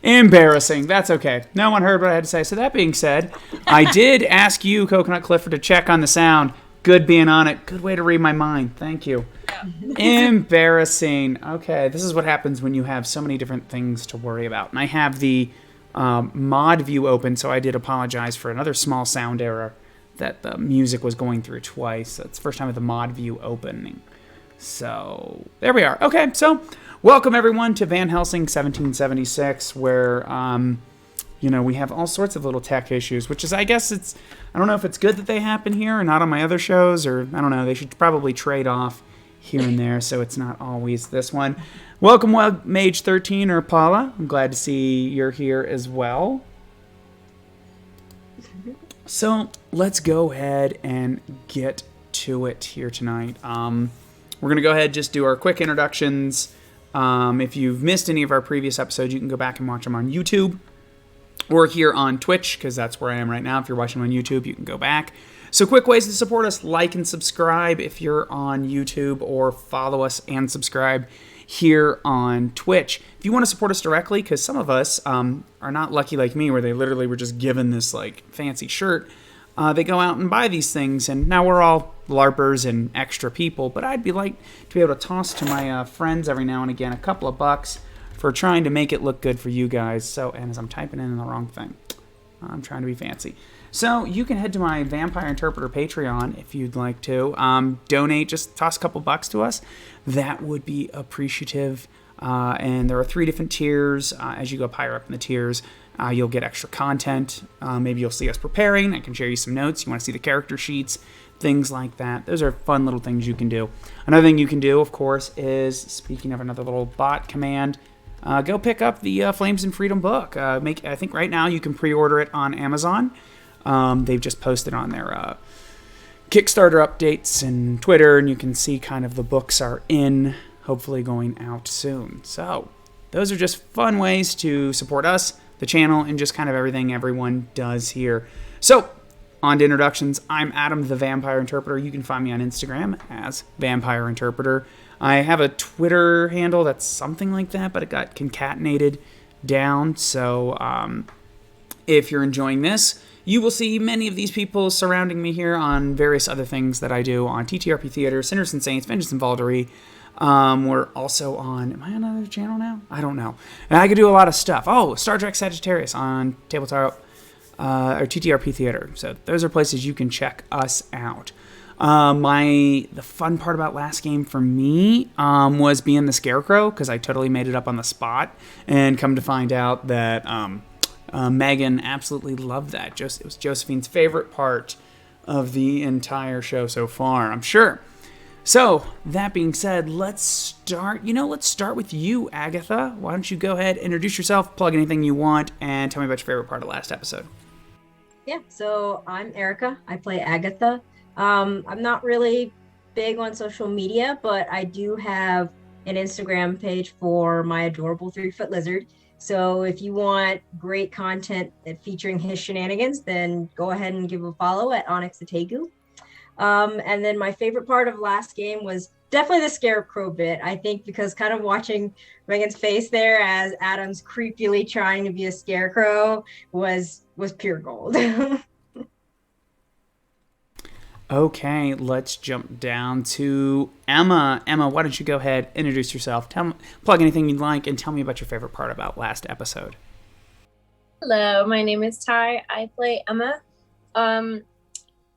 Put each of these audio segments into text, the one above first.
Embarrassing. That's okay. No one heard what I had to say. So that being said, I did ask you, Coconut Clifford, to check on the sound. Good being on it. Good way to read my mind. Thank you. Yeah. Embarrassing. Okay, this is what happens when you have so many different things to worry about. And I have the mod view open, so I did apologize for another small sound error that the music was going through twice. That's the first time with the mod view opening. So there we are. Okay, so welcome everyone to Van Helsing 1776, where we have all sorts of little tech issues, which is, I guess I don't know if it's good that they happen here or not on my other shows, or I don't know, they should probably trade off here and there so it's not always this one. Welcome, Mage 13 or Paula. I'm glad to see you're here as well. So let's go ahead and get to it here tonight. We're going to go ahead and just do our quick introductions. If you've missed any of our previous episodes, you can go back and watch them on YouTube or here on Twitch, because that's where I am right now. If you're watching on YouTube, you can go back. So quick ways to support us: like and subscribe if you're on YouTube, or follow us and subscribe here on Twitch. If you want to support us directly, because some of us are not lucky like me, where they literally were just given this like fancy shirt. They go out and buy these things, and now we're all LARPers and extra people, but I'd be like to be able to toss to my friends every now and again a couple of bucks for trying to make it look good for you guys. So, and as I'm typing in the wrong thing, I'm trying to be fancy. So you can head to my Vampire Interpreter Patreon if you'd like to. Donate, just toss a couple bucks to us. That would be appreciative. And there are 3 different tiers. As you go up higher up in the tiers, you'll get extra content. Maybe you'll see us preparing. I can share you some notes. You want to see the character sheets, things like that. Those are fun little things you can do. Another thing you can do, of course, is, speaking of another little bot command, go pick up the Flames and Freedom book. I think right now you can pre-order it on Amazon. They've just posted on their Kickstarter updates and Twitter, and you can see kind of the books are in, hopefully going out soon. So those are just fun ways to support us, the channel, and just kind of everything everyone does here. So on to introductions. I'm Adam the Vampire Interpreter. You can find me on Instagram as Vampire Interpreter. I have a Twitter handle that's something like that, but it got concatenated down. So if you're enjoying this, you will see many of these people surrounding me here on various other things that I do on TTRP Theater, Sinners and Saints, Vengeance and Valderie. We're also on, am I on another channel now? I don't know. And I could do a lot of stuff. Oh, Star Trek Sagittarius on Tabletop or TTRP Theater. So those are places you can check us out. The fun part about last game for me was being the Scarecrow, because I totally made it up on the spot, and come to find out that Megan absolutely loved that. It was Josephine's favorite part of the entire show so far, I'm sure. So, that being said, let's start. Let's start with you, Agatha. Why don't you go ahead, introduce yourself, plug anything you want, and tell me about your favorite part of last episode. Yeah, so I'm Erica. I play Agatha. I'm not really big on social media, but I do have an Instagram page for my adorable 3-foot lizard. So if you want great content featuring his shenanigans, then go ahead and give a follow at Onyx Ategu. And then my favorite part of last game was definitely the Scarecrow bit. I think because kind of watching Megan's face there as Adam's creepily trying to be a Scarecrow was pure gold. Okay, let's jump down to Emma. Emma, why don't you go ahead, introduce yourself, plug anything you'd like, and tell me about your favorite part about last episode. Hello, my name is Ty. I play Emma.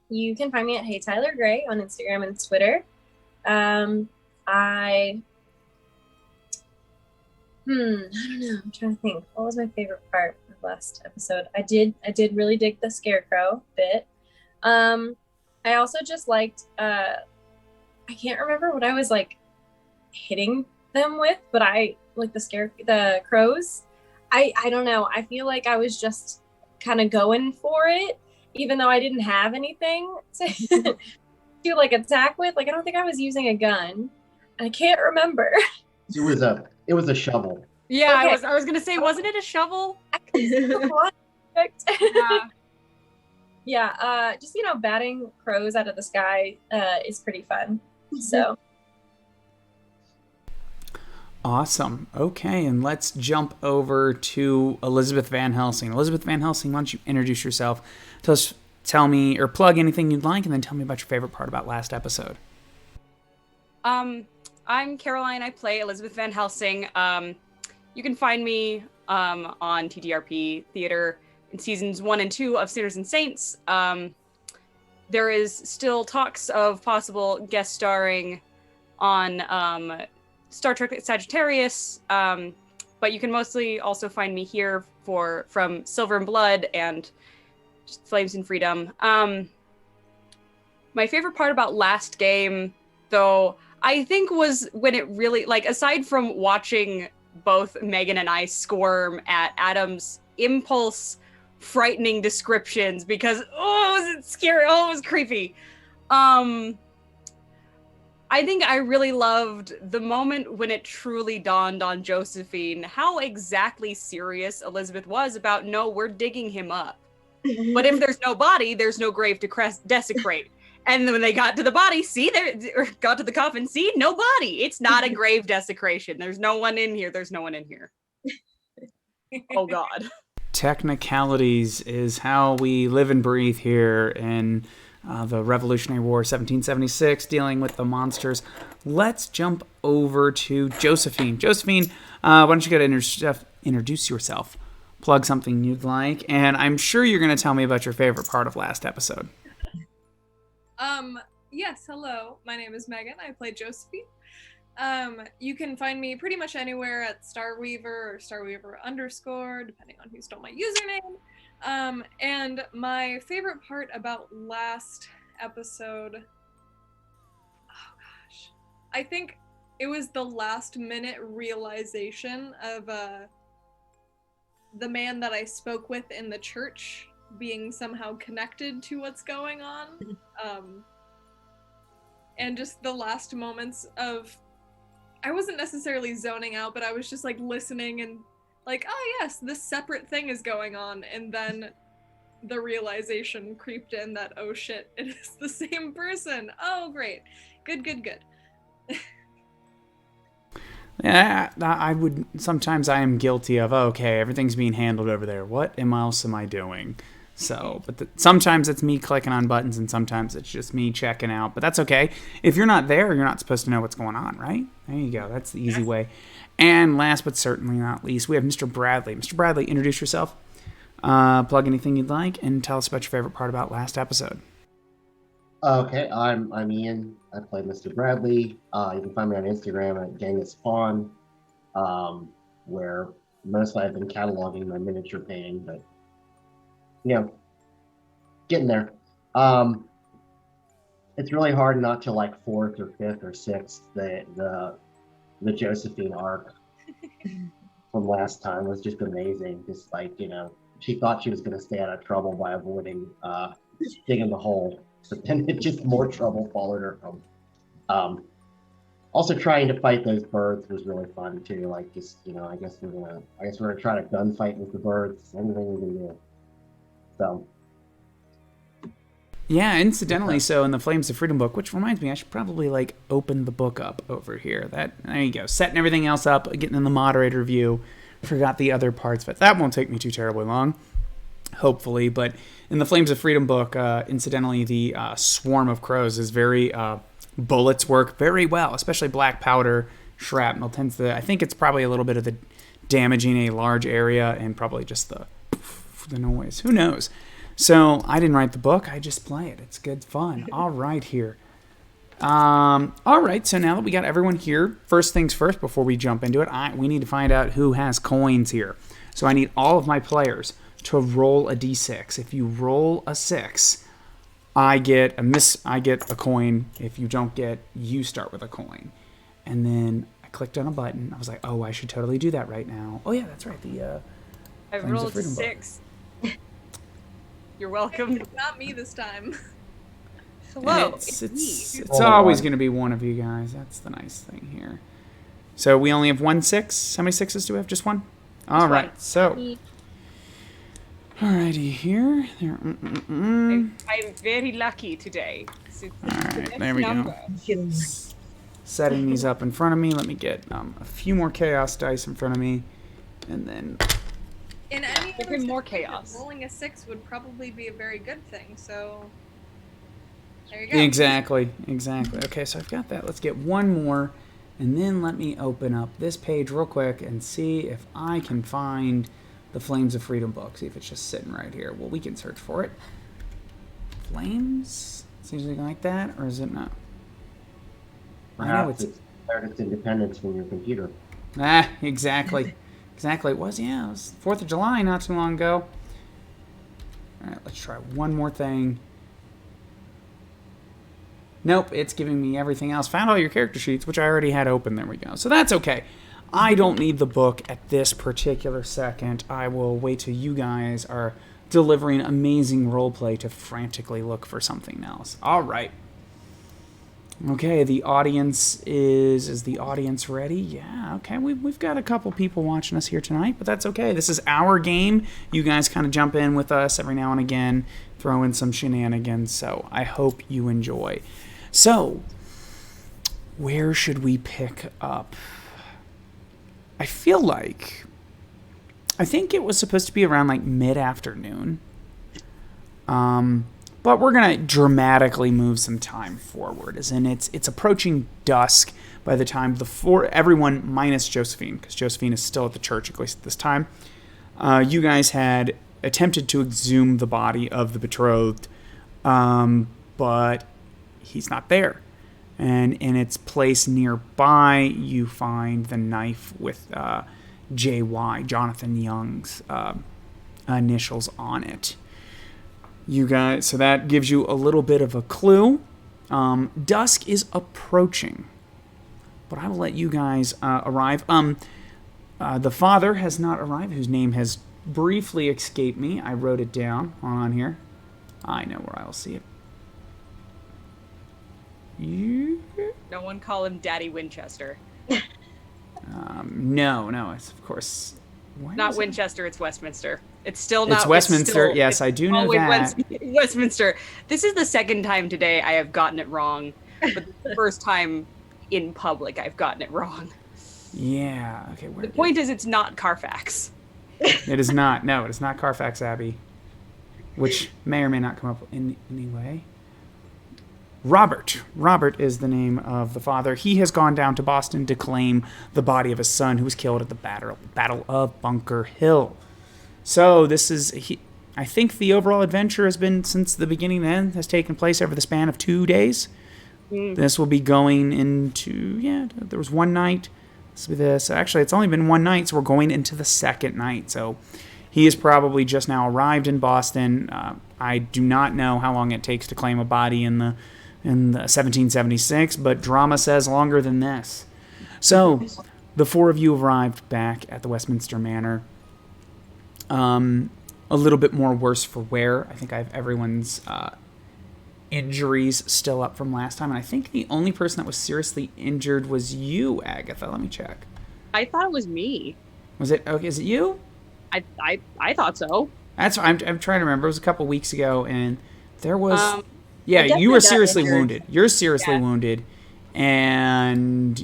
You can find me at Hey Tyler Gray on Instagram and Twitter. I don't know. I'm trying to think. What was my favorite part of last episode? I did really dig the Scarecrow bit. I also just liked, I can't remember what I was like hitting them with, but I like the crows. I don't know. I feel like I was just kind of going for it, even though I didn't have anything to like attack with. Like, I don't think I was using a gun. I can't remember. It was a shovel. Yeah, okay. I was gonna say, wasn't it a shovel? Yeah, just batting crows out of the sky is pretty fun. So Awesome. Okay, and let's jump over to Elizabeth Van Helsing. Elizabeth Van Helsing, why don't you introduce yourself? Tell me, or plug anything you'd like, and then tell me about your favorite part about last episode. I'm Caroline. I play Elizabeth Van Helsing. You can find me on TTRP Theater in seasons 1 and 2 of Sinners and Saints. There is still talks of possible guest starring on Star Trek Sagittarius, but you can mostly also find me here from Silver and Blood and just Flames and Freedom. My favorite part about last game, though, I think was when it really, like, aside from watching both Megan and I squirm at Adam's impulse frightening descriptions because, oh, was it scary? Oh, it was creepy. I think I really loved the moment when it truly dawned on Josephine how exactly serious Elizabeth was about, no, we're digging him up. But if there's no body, there's no grave to desecrate. And then when they got to the body, got to the coffin, no body. It's not a grave desecration. There's no one in here. There's no one in here. Oh, God. Technicalities is how we live and breathe here in the Revolutionary War 1776, dealing with the monsters. Let's jump over to Josephine. Josephine, why don't you go to introduce yourself, plug something you'd like, and I'm sure you're going to tell me about your favorite part of last episode. Yes, hello. My name is Megan. I play Josephine. You can find me pretty much anywhere at Starweaver or Starweaver_, depending on who stole my username. And my favorite part about last episode, oh gosh, I think it was the last minute realization of the man that I spoke with in the church being somehow connected to what's going on. And just the last moments of, I wasn't necessarily zoning out, but I was just like listening and like, oh yes, this separate thing is going on. And then the realization creeped in that, oh shit, it is the same person. Oh, great. Good. Yeah, sometimes I am guilty of, okay, everything's being handled over there. What else am I doing? So, but sometimes it's me clicking on buttons and sometimes it's just me checking out, but that's okay. If you're not there, you're not supposed to know what's going on, right? There you go. That's the easy way. And last but certainly not least, we have Mr. Bradley. Mr. Bradley, introduce yourself, plug anything you'd like, and tell us about your favorite part about last episode. Okay, I'm Ian. I play Mr. Bradley. You can find me on Instagram at Genghis Fawn, where mostly I've been cataloging my miniature painting, but getting there. It's really hard not to like 4th or 5th or 6th the Josephine arc from last time was just amazing. Just like, she thought she was going to stay out of trouble by avoiding digging the hole, but then it just more trouble followed her from. Also trying to fight those birds was really fun too. Like just, I guess we're gonna try to gunfight with the birds. Anything we can do. So. Yeah, incidentally, so in the Flames of Freedom book, which reminds me, I should probably open the book up over here. There you go, setting everything else up, getting in the moderator view. Forgot the other parts, but that won't take me too terribly long, hopefully. But in the Flames of Freedom book, incidentally, the swarm of crows is very bullets work very well, especially black powder shrapnel tends to. I think it's probably a little bit of the damaging a large area and probably just the noise. Who knows? So I didn't write the book. I just play it. It's good fun. All right here. All right. So now that we got everyone here, first things first, before we jump into it, we need to find out who has coins here. So I need all of my players to roll a d6. If you roll a 6, I get a coin. If you don't get, you start with a coin. And then I clicked on a button. I was like, oh, I should totally do that right now. Oh yeah, that's right. I rolled 6. You're welcome. It's not me this time. Hello. It's always going to be one of you guys. That's the nice thing here. So we only have 1 6. How many 6s do we have? Just one? All right. So. Alrighty here. I'm very lucky today. All right. There we go. setting these up in front of me. Let me get a few more chaos dice in front of me, and then In any give other him more situation, chaos. rolling a 6 would probably be a very good thing. So there you go. exactly. Okay, so I've got that. Let's get one more, and then let me open up this page real quick and see if I can find the Flames of Freedom book. See if it's just sitting right here. Well, we can search for it. Flames? Seems like that, or is it not? I know Perhaps it's declared its independence from your computer. Exactly. Exactly. It was 4th of July not too long ago. All right, let's try one more thing. Nope, it's giving me everything else. Found all your character sheets, which I already had open. There we go. So that's okay. I don't need the book at this particular second. I will wait till you guys are delivering amazing roleplay to frantically look for something else. All right. Okay, the audience is the audience ready? Yeah, okay. We've got a couple people watching us here tonight, but that's okay. This is our game. You guys kind of jump in with us every now and again, throw in some shenanigans, so I hope you enjoy. So, where should we pick up? I think it was supposed to be around like mid-afternoon. But we're going to dramatically move some time forward, as in it's approaching dusk by the time everyone minus Josephine, because Josephine is still at the church, at least at this time. You guys had attempted to exhume the body of the betrothed, but he's not there. And in its place nearby, you find the knife with J.Y., Jonathan Young's initials on it. You guys, so that gives you a little bit of a clue. Dusk is approaching, but I will let you guys arrive. The father has not arrived, whose name has briefly escaped me. I wrote it down on here. I know where I'll see it. No one call him Daddy Winchester. No, it's of course not Winchester. It's Westminster. It's still not. It's Westminster. Yes, I do know that. Westminster. This is the second time today I have gotten it wrong, but the first time in public I've gotten it wrong. Yeah. Okay. The point is, it's not Carfax. It is not. No, it is not Carfax Abbey, which may or may not come up in any way. Robert. Robert is the name of the father. He has gone down to Boston to claim the body of his son who was killed at the Battle of Bunker Hill. So this is, I think the overall adventure has been, since the beginning then, has taken place over the span of 2 days. This will be going into, there was one night. Actually, it's only been one night, so we're going into the second night. So he has probably just now arrived in Boston. I do not know how long it takes to claim a body in the 1776, but drama says longer than this. So, the four of you arrived back at the Westminster Manor. A little bit more worse for wear. I think I have everyone's injuries still up from last time, and I think the only person that was seriously injured was you, Agatha. Let me check. I thought it was me. Was it? Okay, is it you? I thought so. That's. I'm trying to remember. It was a couple weeks ago, and there was. I you were seriously injured. wounded. You're seriously wounded, and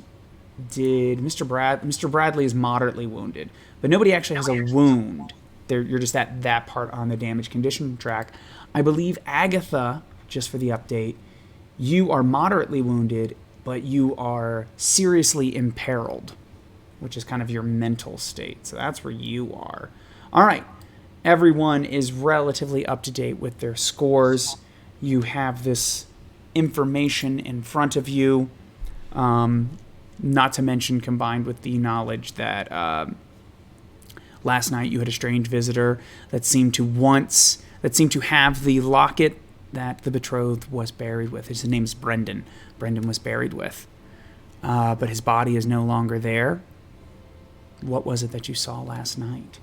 did Mr. Bradley is moderately wounded, but nobody actually has a wound. You're just at that part on the damage condition track. I believe Agatha, just for the update, you are moderately wounded, but you are seriously imperiled, which is kind of your mental state. So that's where you are. All right. Everyone is relatively up to date with their scores. You have this information in front of you, not to mention combined with the knowledge that last night you had a strange visitor that seemed to have the locket that the betrothed was buried with. His name is Brendan. Brendan was buried with. But his body is no longer there. What was it that you saw last night?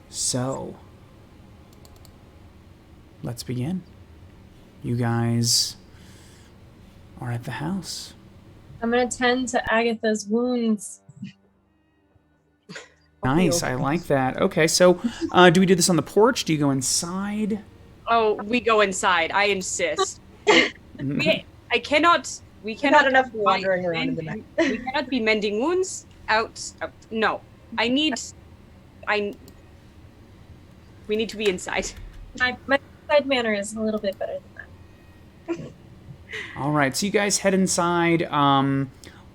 So, let's begin. You guys are at the house. I'm going to tend to Agatha's wounds. Nice, I like that. Okay, so do we do this on the porch? Do you go inside? Oh, we go inside. I insist. I cannot We Not cannot enough wandering around in the night. we cannot be mending wounds no. We need to be inside. My side manner is a little bit better than that. All right, so you guys head inside.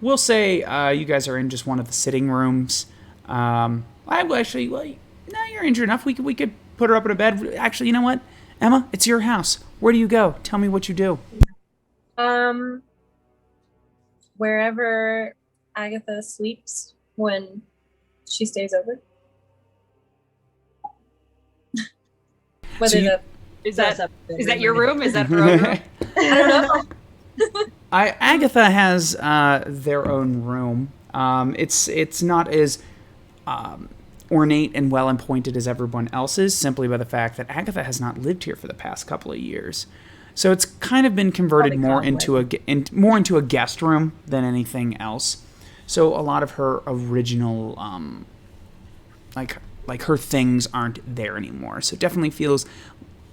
We'll say you guys are in just one of the sitting rooms. I will actually, well, no, you're injured enough. We could put her up in a bed. Actually, you know what, Emma, it's your house. Where do you go? Tell me what you do. Wherever Agatha sleeps when she stays over. Whether you- Is that your room? Is that her own room? I don't know. Agatha has their own room. It's not as ornate and well appointed as everyone else's, simply by the fact that Agatha has not lived here for the past couple of years. So it's kind of been converted more into a guest room than anything else. So a lot of her original like her things aren't there anymore. So it definitely feels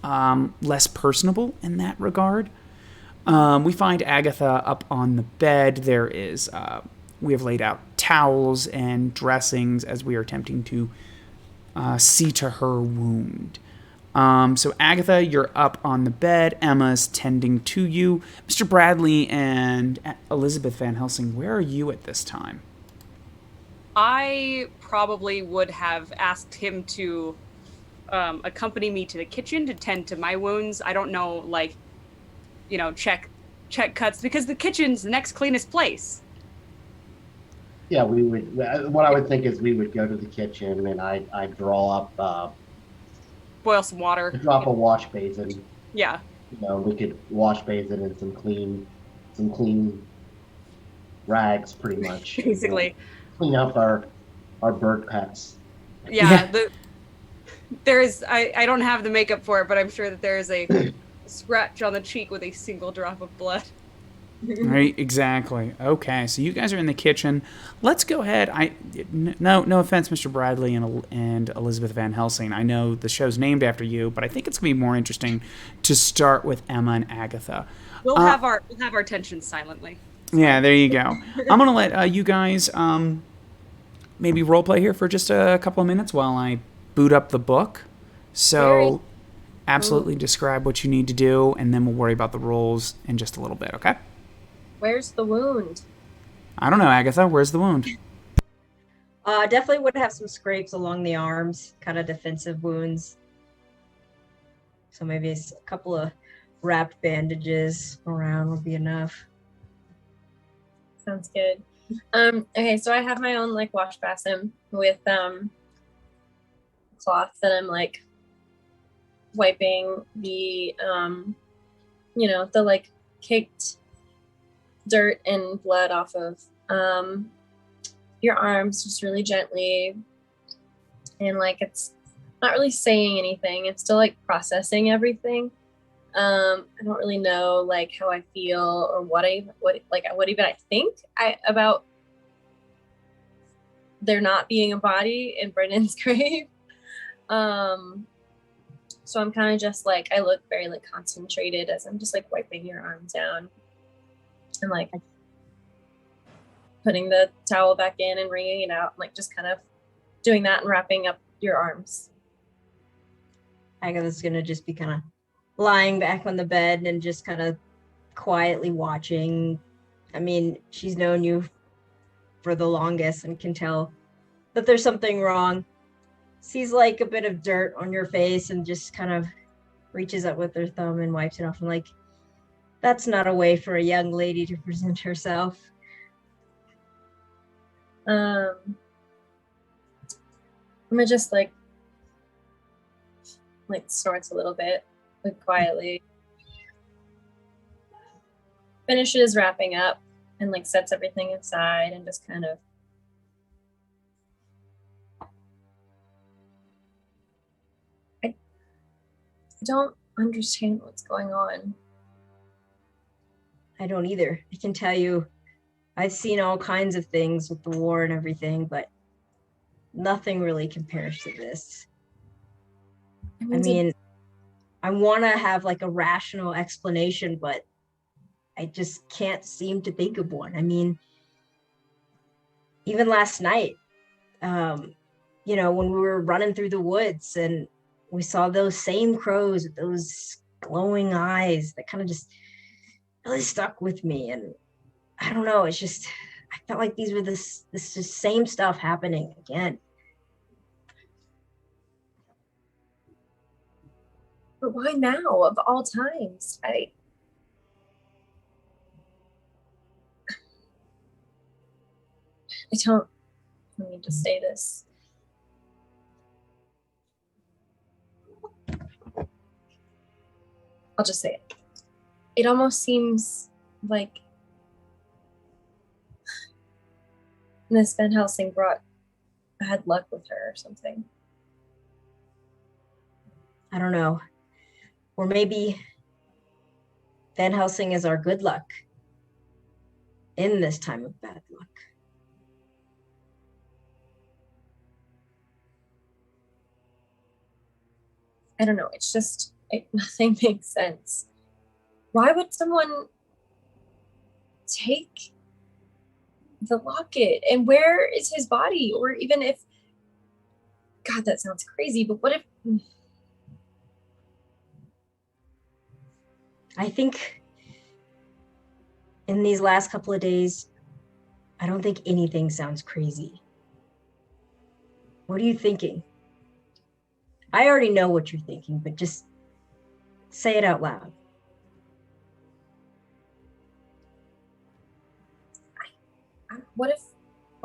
less personable in that regard. We find Agatha up on the bed. There is we have laid out towels and dressings as we are attempting to see to her wound. So Agatha, you're up on the bed. Emma's tending to you. Mr. Bradley and Elizabeth Van Helsing, where are you at this time? I probably would have asked him to accompany me to the kitchen to tend to my wounds. I don't know, like, check cuts, because the kitchen's the next cleanest place. Yeah, we would. What I would think is we would go to the kitchen and I'd draw up, Boil some water. drop a wash basin. Yeah. We could wash basin and some clean rags, pretty much. Basically. Clean up our bird pets. Yeah. I don't have the makeup for it, but I'm sure that there is a scratch on the cheek with a single drop of blood. Right, exactly. Okay, so you guys are in the kitchen. Let's go ahead. No offense, Mr. Bradley and Elizabeth Van Helsing. I know the show's named after you, but I think it's gonna be more interesting to start with Emma and Agatha. We'll have our tension silently. Yeah, there you go. I'm gonna let you guys maybe role play here for just a couple of minutes while I boot up the book. So, absolutely describe what you need to do, and then we'll worry about the roles in just a little bit. Okay? Where's the wound? I don't know, Agatha. Where's the wound? Definitely would have some scrapes along the arms, kind of defensive wounds. So maybe a couple of wrapped bandages around would be enough. Sounds good. Okay, so I have my own like wash basin with cloth that I'm like wiping the the like caked dirt and blood off of your arms just really gently, and like it's not really saying anything, it's still like processing everything. I don't really know like how I feel or what even I think about there not being a body in Brennan's grave. So I'm kind of just like, I look very like concentrated as I'm just like wiping your arm down and like putting the towel back in and wringing it out, like just kind of doing that and wrapping up your arms. Agatha's gonna just be kind of lying back on the bed and just kind of quietly watching. I mean, she's known you for the longest and can tell that there's something wrong. Sees like a bit of dirt on your face and just kind of reaches up with her thumb and wipes it off. And like, that's not a way for a young lady to present herself. I'm gonna just like snorts a little bit, like quietly. Finishes wrapping up and like sets everything aside and just kind of I don't understand what's going on. I don't either. I can tell you, I've seen all kinds of things with the war and everything, but nothing really compares to this. I mean, I want to have like a rational explanation, but I just can't seem to think of one. I mean, even last night, you know, when we were running through the woods and we saw those same crows with those glowing eyes that kind of just really stuck with me. And I don't know, it's just, I felt like these were this just same stuff happening again. But why now of all times? I don't, let me just say this. I'll just say it. It almost seems like Miss Van Helsing brought bad luck with her or something. I don't know. Or maybe Van Helsing is our good luck in this time of bad luck. I don't know. It's just, nothing makes sense. Why would someone take the locket? And where is his body? Or even if, God, that sounds crazy, but what if... I think in these last couple of days, I don't think anything sounds crazy. What are you thinking? I already know what you're thinking, but just say it out loud. What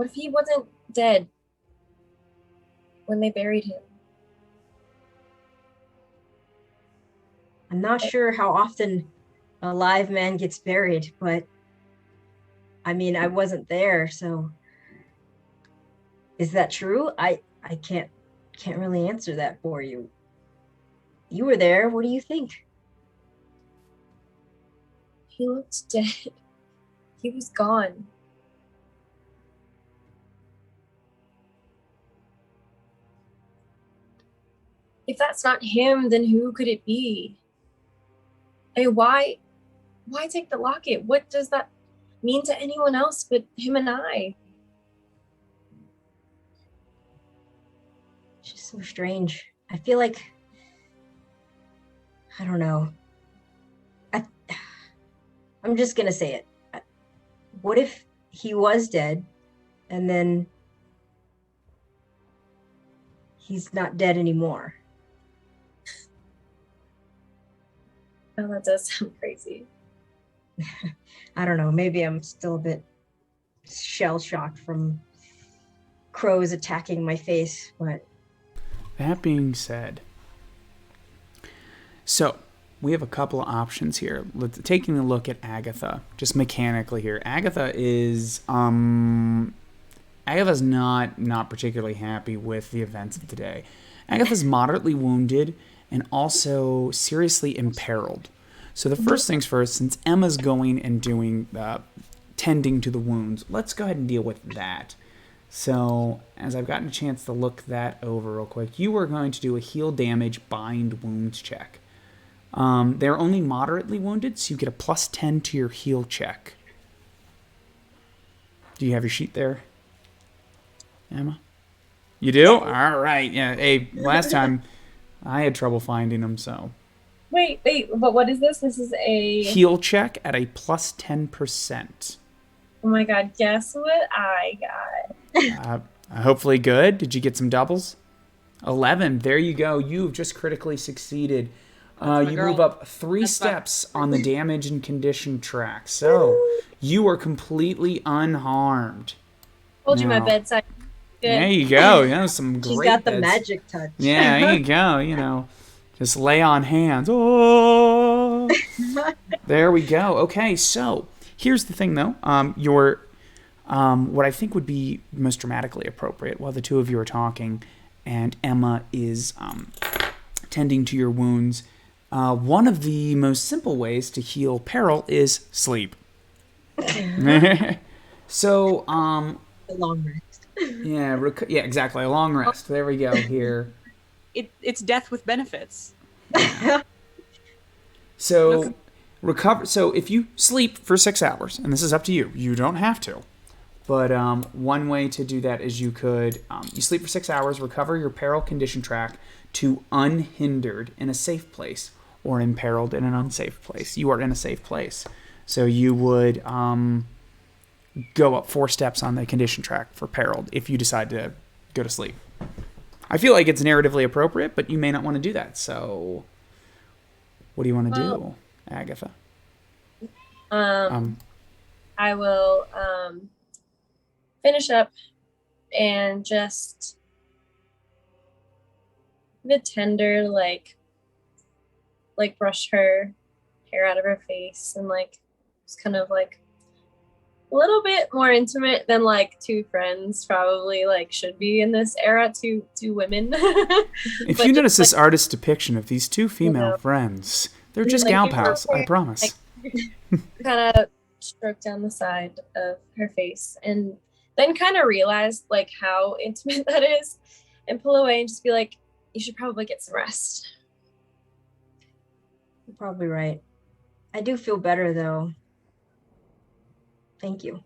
if he wasn't dead when they buried him? I'm not sure how often a live man gets buried, but I mean, I wasn't there, so is that true? I can't really answer that for you. You were there. What do you think? He looked dead. He was gone. If that's not him, then who could it be? Hey, why take the locket? What does that mean to anyone else but him and I? It's just so strange. I feel like, I don't know. I'm just gonna say it. What if he was dead and then he's not dead anymore? Oh, that does sound crazy. I don't know. Maybe I'm still a bit shell-shocked from crows attacking my face, but... That being said, so we have a couple of options here. Taking a look at Agatha, just mechanically here. Agatha's not particularly happy with the events of today. Agatha's moderately wounded and also seriously imperiled. So the first things first, since Emma's going and doing tending to the wounds, let's go ahead and deal with that. So as I've gotten a chance to look that over real quick, you are going to do a heal damage bind wounds check. They're only moderately wounded, so you get a +10 to your heal check. Do you have your sheet there, Emma? You do? All right. Yeah. Hey, last time I had trouble finding them, so. Wait, but what is this? This is a... Heal check at a +10%. Oh my God, guess what I got? Hopefully good. Did you get some doubles? 11. There you go. You've just critically succeeded. You move up 3 steps on the damage and condition track. So you are completely unharmed. Told you my bedside. Good. There you go. Yeah, some great. She's got the beds. magic touch. Yeah, there you go. You know, just lay on hands. Oh, there we go. Okay, so here's the thing, though. What I think would be most dramatically appropriate while the two of you are talking, and Emma is tending to your wounds. One of the most simple ways to heal peril is sleep. So, A long rest. yeah, exactly. A long rest. There we go. Here. It's death with benefits. So, recover. So if you sleep for 6 hours, and this is up to you, you don't have to. But one way to do that is you could you sleep for 6 hours, recover your peril condition track to unhindered in a safe place, or imperiled in an unsafe place. You are in a safe place. So you would go up 4 steps on the condition track for periled if you decide to go to sleep. I feel like it's narratively appropriate, but you may not want to do that. So what do you want to do, Agatha? I will finish up and just the tender, like brush her hair out of her face, and like just kind of like a little bit more intimate than like 2 friends probably like should be in this era, two women. If you notice this artist's depiction of these 2 female friends, they're just like, gal pals, I promise. Kind of stroke down the side of her face, and then kind of realize like how intimate that is, and pull away and just be like, you should probably get some rest. You're probably right. I do feel better though. Thank you.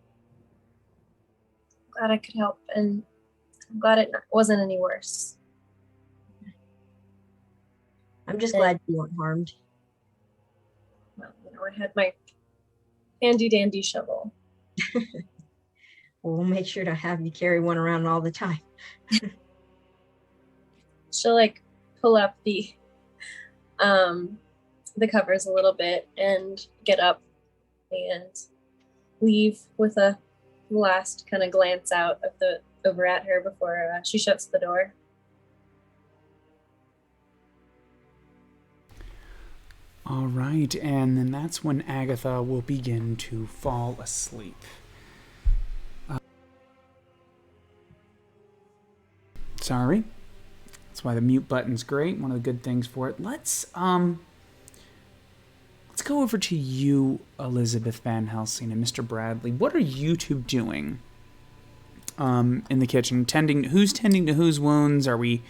Glad I could help, and I'm glad it wasn't any worse. I'm just glad you weren't harmed. Well, I had my handy dandy shovel. Well, we'll make sure to have you carry one around all the time. She'll like pull up the covers a little bit and get up and leave with a last kind of glance out of the over at her before she shuts the door. All right, and then that's when Agatha will begin to fall asleep. Sorry. That's why the mute button's great. One of the good things for it. Let's go over to you, Elizabeth Van Helsing, and Mr. Bradley. What are you 2 doing in the kitchen? Who's tending to whose wounds? Are we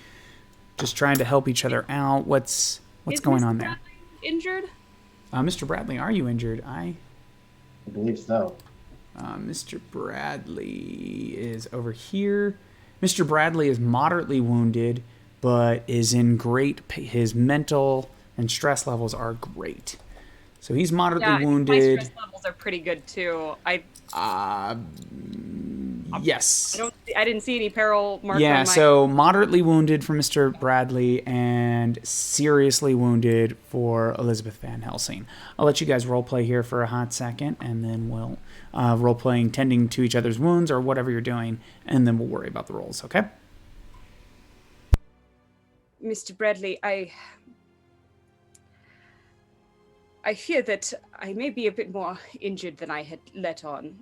just trying to help each other out? What's going on there? Injured? Mr. Bradley, are you injured? I believe so. Mr. Bradley is over here. Mr. Bradley is moderately wounded, but is in great. His mental and stress levels are great. So he's moderately wounded. My stress levels are pretty good too. Yes. I didn't see any peril marked. Yeah, on my... so moderately wounded for Mr. Bradley and seriously wounded for Elizabeth Van Helsing. I'll let you guys role play here for a hot second, and then we'll role playing tending to each other's wounds or whatever you're doing, and then we'll worry about the rolls, okay? Mr. Bradley, I fear that I may be a bit more injured than I had let on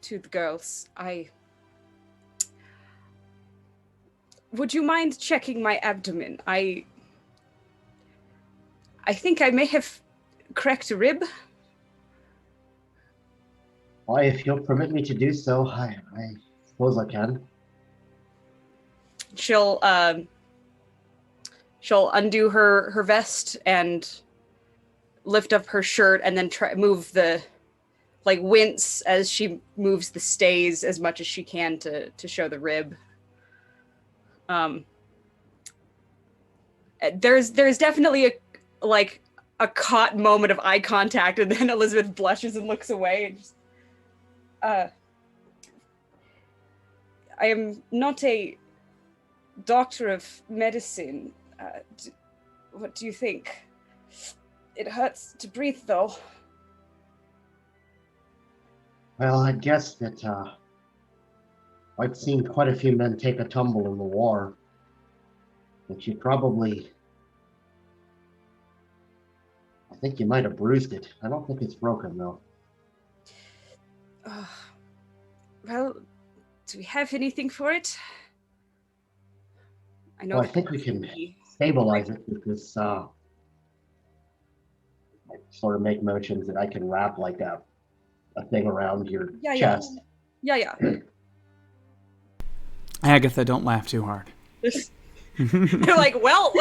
to the girls. Would you mind checking my abdomen? I think I may have cracked a rib. Why, if you'll permit me to do so, I suppose I can. She'll undo her vest and lift up her shirt, and then move the wince as she moves the stays as much as she can to show the rib. There's definitely a caught moment of eye contact, and then Elizabeth blushes and looks away and just I am not a doctor of medicine. What do you think? It hurts to breathe, though. Well, I guess that I've seen quite a few men take a tumble in the war. But you probably... I think you might have bruised it. I don't think it's broken, though. Well, do we have anything for it? I know. Well, I think we can stabilize it with this. I sort of make motions that I can wrap like a thing around your chest. Yeah. Agatha, don't laugh too hard. They're like, well,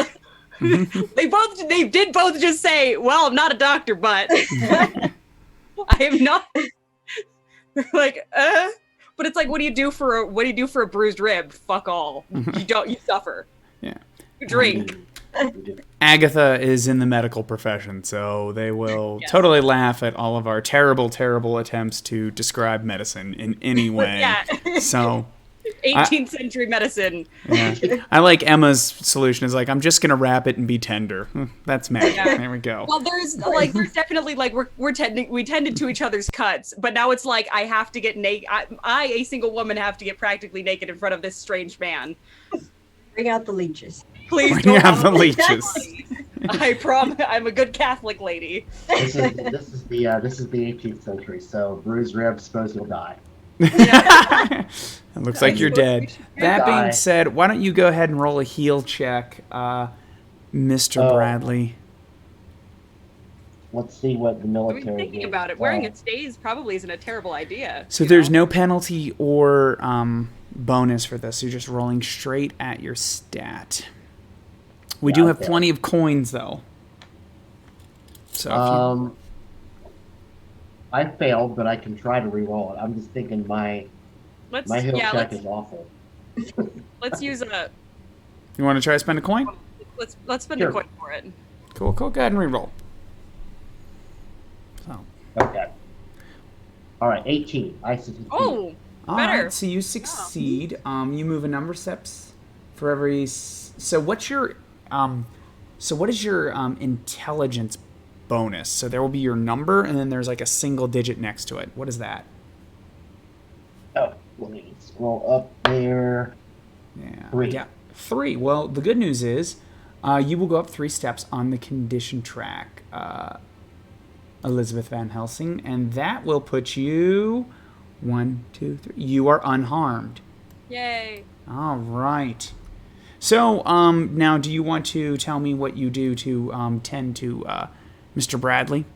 They did both just say, well, I'm not a doctor, but I am not. They're like, but it's like, what do you do for a bruised rib? Fuck all. You suffer. Yeah. You drink. Agatha is in the medical profession, so they will totally laugh at all of our terrible, terrible attempts to describe medicine in any way. Yeah. So 18th century medicine. Yeah. I like Emma's solution is like, I'm just gonna wrap it and be tender. That's magic. Yeah. There we go. Well, there's definitely like we tended to each other's cuts, but now it's like I have to get naked. I, a single woman, have to get practically naked in front of this strange man. Bring out the leeches. Please Bring don't out the leeches. I promise. I'm a good Catholic lady. This is the 18th century, so bruised ribs, suppose you'll die. It looks like you're dead. That Die. being said, why don't you go ahead and roll a heal check, Mr. Bradley? Let's see what the I military. mean, thinking gives. about it, wearing a stays probably isn't a terrible idea. So there's no penalty or bonus for this. You're just rolling straight at your stat. We do have plenty of coins, though. So if I failed, but I can try to re-roll it. I'm just thinking my heal check is awful. Let's use a. you want to try to spend a coin? Let's spend Sure. a coin for it. Cool. Go ahead and re-roll. So. Okay. All right, 18. I succeed. Oh, All better. right, so you succeed. You move a number of steps for every. So what is your intelligence bonus? So there will be your number, and then there's like a single digit next to it. What is that? Oh, let me scroll up there. Yeah. 3. Yeah. 3. Well, the good news is, you will go up 3 steps on the condition track, Elizabeth Van Helsing, and that will put you 1, 2, 3. You are unharmed. Yay. All right. So, now, do you want to tell me what you do to tend to Mr. Bradley?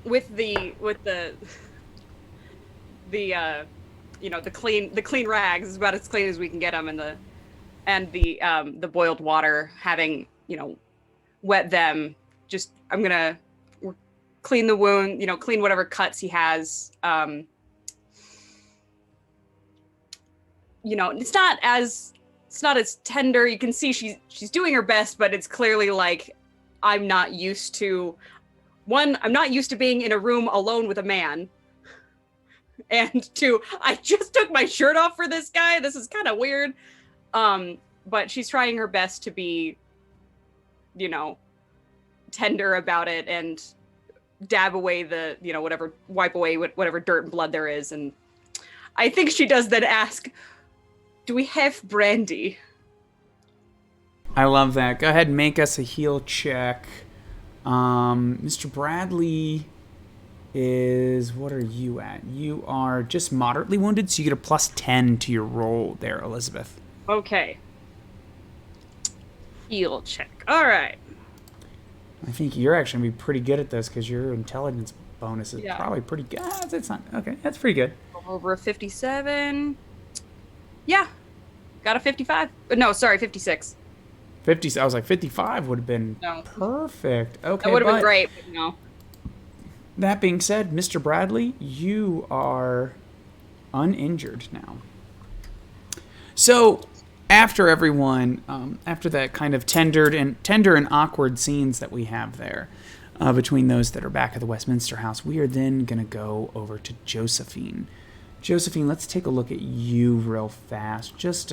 With the clean rags is about as clean as we can get them, and the boiled water, having wet them. Just I'm gonna clean the wound, clean whatever cuts he has. It's not as tender. You can see she's doing her best, but it's clearly like I'm not used to being in a room alone with a man. And 2, I just took my shirt off for this guy. This is kind of weird. But she's trying her best to be, tender about it and dab away the, wipe away whatever dirt and blood there is. And I think she does then ask, do we have brandy? I love that. Go ahead and make us a heal check. Mr. Bradley is... What are you at? You are just moderately wounded, so you get a plus 10 to your roll there, Elizabeth. Okay. Heal check. All right. I think you're actually going to be pretty good at this because your intelligence bonus is Yeah. probably pretty good. That's not... Okay, that's pretty good. Over a 57. Yeah. Got a 55. No, sorry, 56. 50. I was like, 55 would have been No. perfect. Okay, That would have but been great, but no. that being said, Mr. Bradley, you are uninjured now. So, after everyone, after that kind of tender and awkward scenes that we have there, between those that are back at the Westminster House, we are then going to go over to Josephine. Josephine, let's take a look at you real fast. Just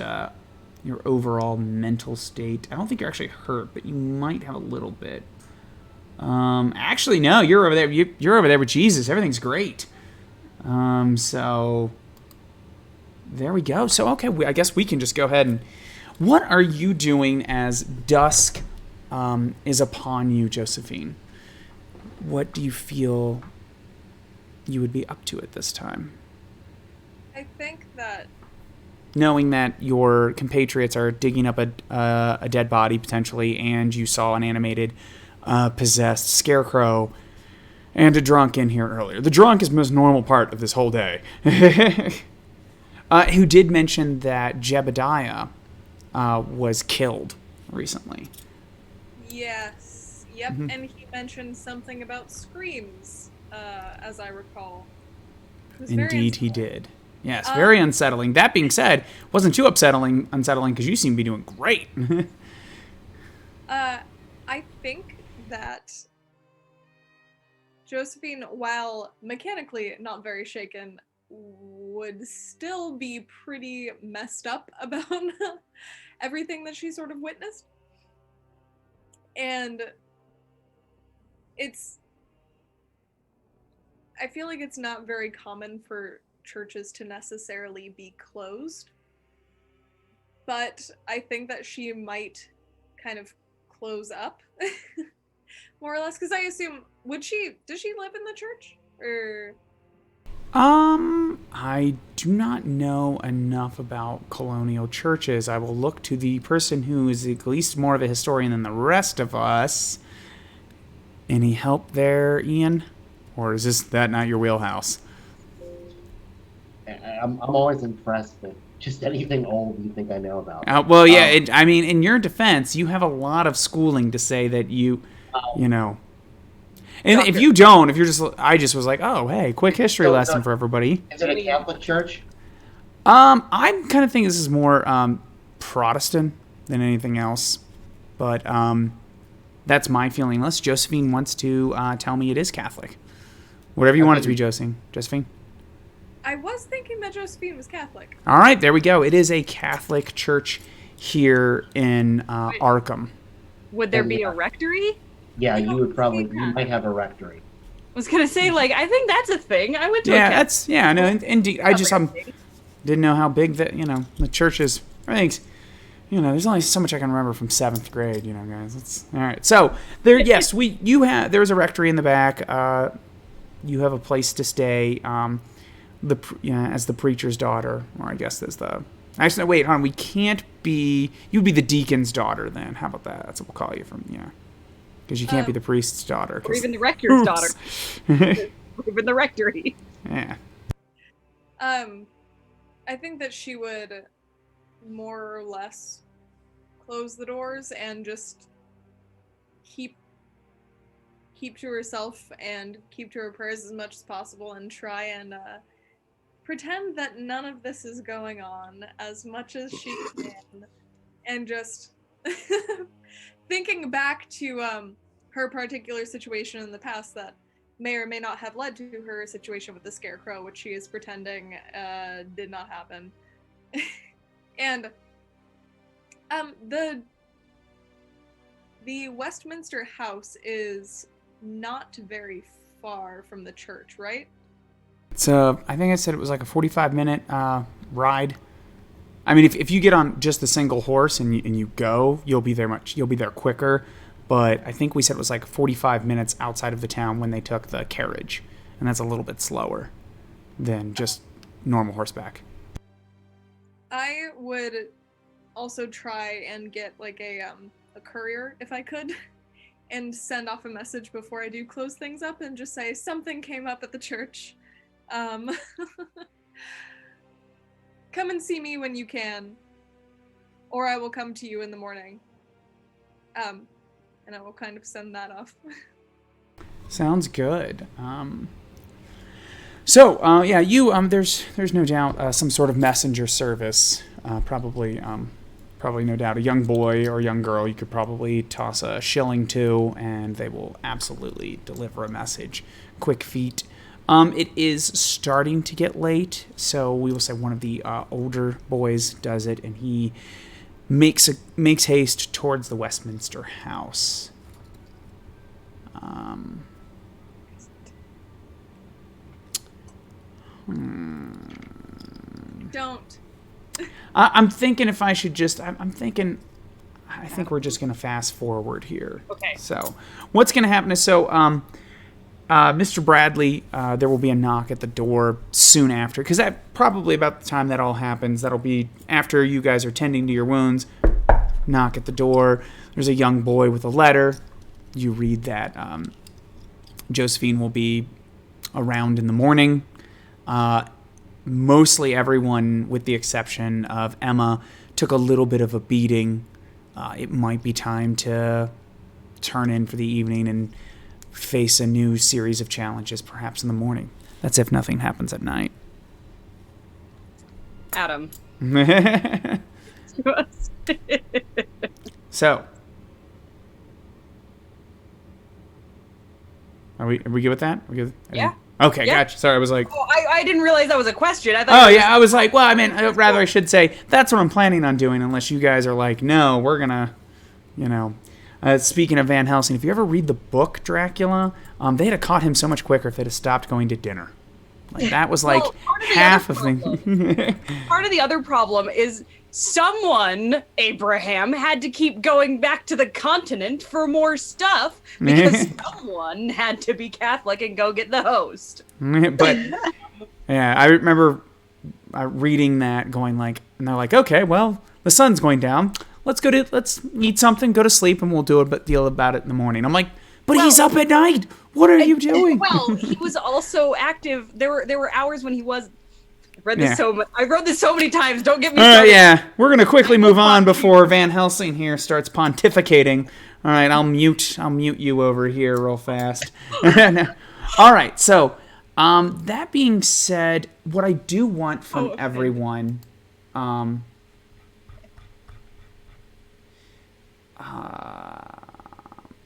your overall mental state. I don't think you're actually hurt, but you might have a little bit. Actually, no, you're over there. You're over there with Jesus. Everything's great. So there we go. So okay, I guess we can just go ahead and. What are you doing as dusk is upon you, Josephine? What do you feel you would be up to at this time? I think that Knowing that your compatriots are digging up a dead body, potentially, and you saw an animated, possessed scarecrow and a drunk in here earlier. The drunk is the most normal part of this whole day. Who did mention that Jebediah was killed recently. Yes. Yep. Mhm. And he mentioned something about screams, as I recall. It was very Indeed, he unsettling. did. Yes, very unsettling. That being said, wasn't too unsettling because you seem to be doing great. I think that Josephine, while mechanically not very shaken, would still be pretty messed up about everything that she sort of witnessed. And I feel like it's not very common for churches to necessarily be closed. But I think that she might kind of close up, more or less. Because I assume, does she live in the church? Or. I do not know enough about colonial churches. I will look to the person who is at least more of a historian than the rest of us. Any help there, Ian? Or is that not your wheelhouse? I'm always impressed with just anything old you think I know about. Well, yeah. I mean, in your defense, you have a lot of schooling to say that you know. And if you don't, I just was like, oh, hey, quick history lesson for everybody. Is it a Catholic church? I kind of think this is more Protestant than anything else, but that's my feeling. Unless Josephine wants to tell me it is Catholic, whatever you want it to be, Josephine. I was thinking that Josephine was Catholic. All right, there we go. It is a Catholic church here in Arkham. Would there be a rectory? Yeah, you might have a rectory. I was gonna say, I think that's a thing. I went to a Catholic. Indeed. I just didn't know how big the church is. I think, there's only so much I can remember from 7th grade, guys. It's all right. So there, yes, there's a rectory in the back. You have a place to stay. As the preacher's daughter, or I guess there's the. Actually, no, wait, hold on. We can't be. You'd be the deacon's daughter then. How about that? That's what we'll call you from. Because you can't be the priest's daughter. Or even the rector's daughter. Even the rectory. Yeah. I think that she would more or less close the doors and just keep to herself and keep to her prayers as much as possible and try and pretend that none of this is going on as much as she can. And just thinking back to her particular situation in the past that may or may not have led to her situation with the scarecrow, which she is pretending did not happen. And the Westminster House is not very far from the church, right? So I think I said it was like a 45-minute ride. I mean, if you get on just the single horse and you go, you'll be there quicker. But I think we said it was like 45 minutes outside of the town when they took the carriage, and that's a little bit slower than just normal horseback. I would also try and get a courier if I could, and send off a message before I do close things up and just say something came up at the church. Come and see me when you can, or I will come to you in the morning. And I will kind of send that off. Sounds good. There's no doubt some sort of messenger service. Probably no doubt a young boy or a young girl you could probably toss a shilling to, and they will absolutely deliver a message. Quick feet. It is starting to get late, so we will say one of the older boys does it, and he makes haste towards the Westminster House. Don't. I'm thinking if I should just. I think we're just going to fast forward here. Okay. So, what's going to happen is Mr. Bradley, there will be a knock at the door soon after, because that probably about the time that all happens. That'll be after you guys are tending to your wounds. Knock at the door. There's a young boy with a letter. You read that Josephine will be around in the morning. Mostly everyone, with the exception of Emma, took a little bit of a beating. It might be time to turn in for the evening and face a new series of challenges, perhaps in the morning. That's if nothing happens at night. Adam. So, are we good with that? Yeah. Okay, Yeah. gotcha. Sorry, I was like... Oh, I didn't realize that was a question. I thought. Oh, yeah, I was like, well, I mean, rather I should say, that's what I'm planning on doing, unless you guys are like, no, we're gonna, speaking of Van Helsing, if you ever read the book Dracula, they had caught him so much quicker if they'd have stopped going to dinner. Like, that was like half of the... Part of the other problem is someone, Abraham, had to keep going back to the continent for more stuff because someone had to be Catholic and go get the host. But, yeah, I remember reading that going like, and they're like, okay, well, the sun's going down. Let's eat something, go to sleep, and we'll do a deal about it in the morning. I'm like, but he's up at night. What are you doing? Well, he was also active. There were hours when he was. I wrote this so many times. Don't get me started. Yeah, we're gonna quickly move on before Van Helsing here starts pontificating. All right, I'll mute you over here real fast. All right, so that being said, what I do want from everyone,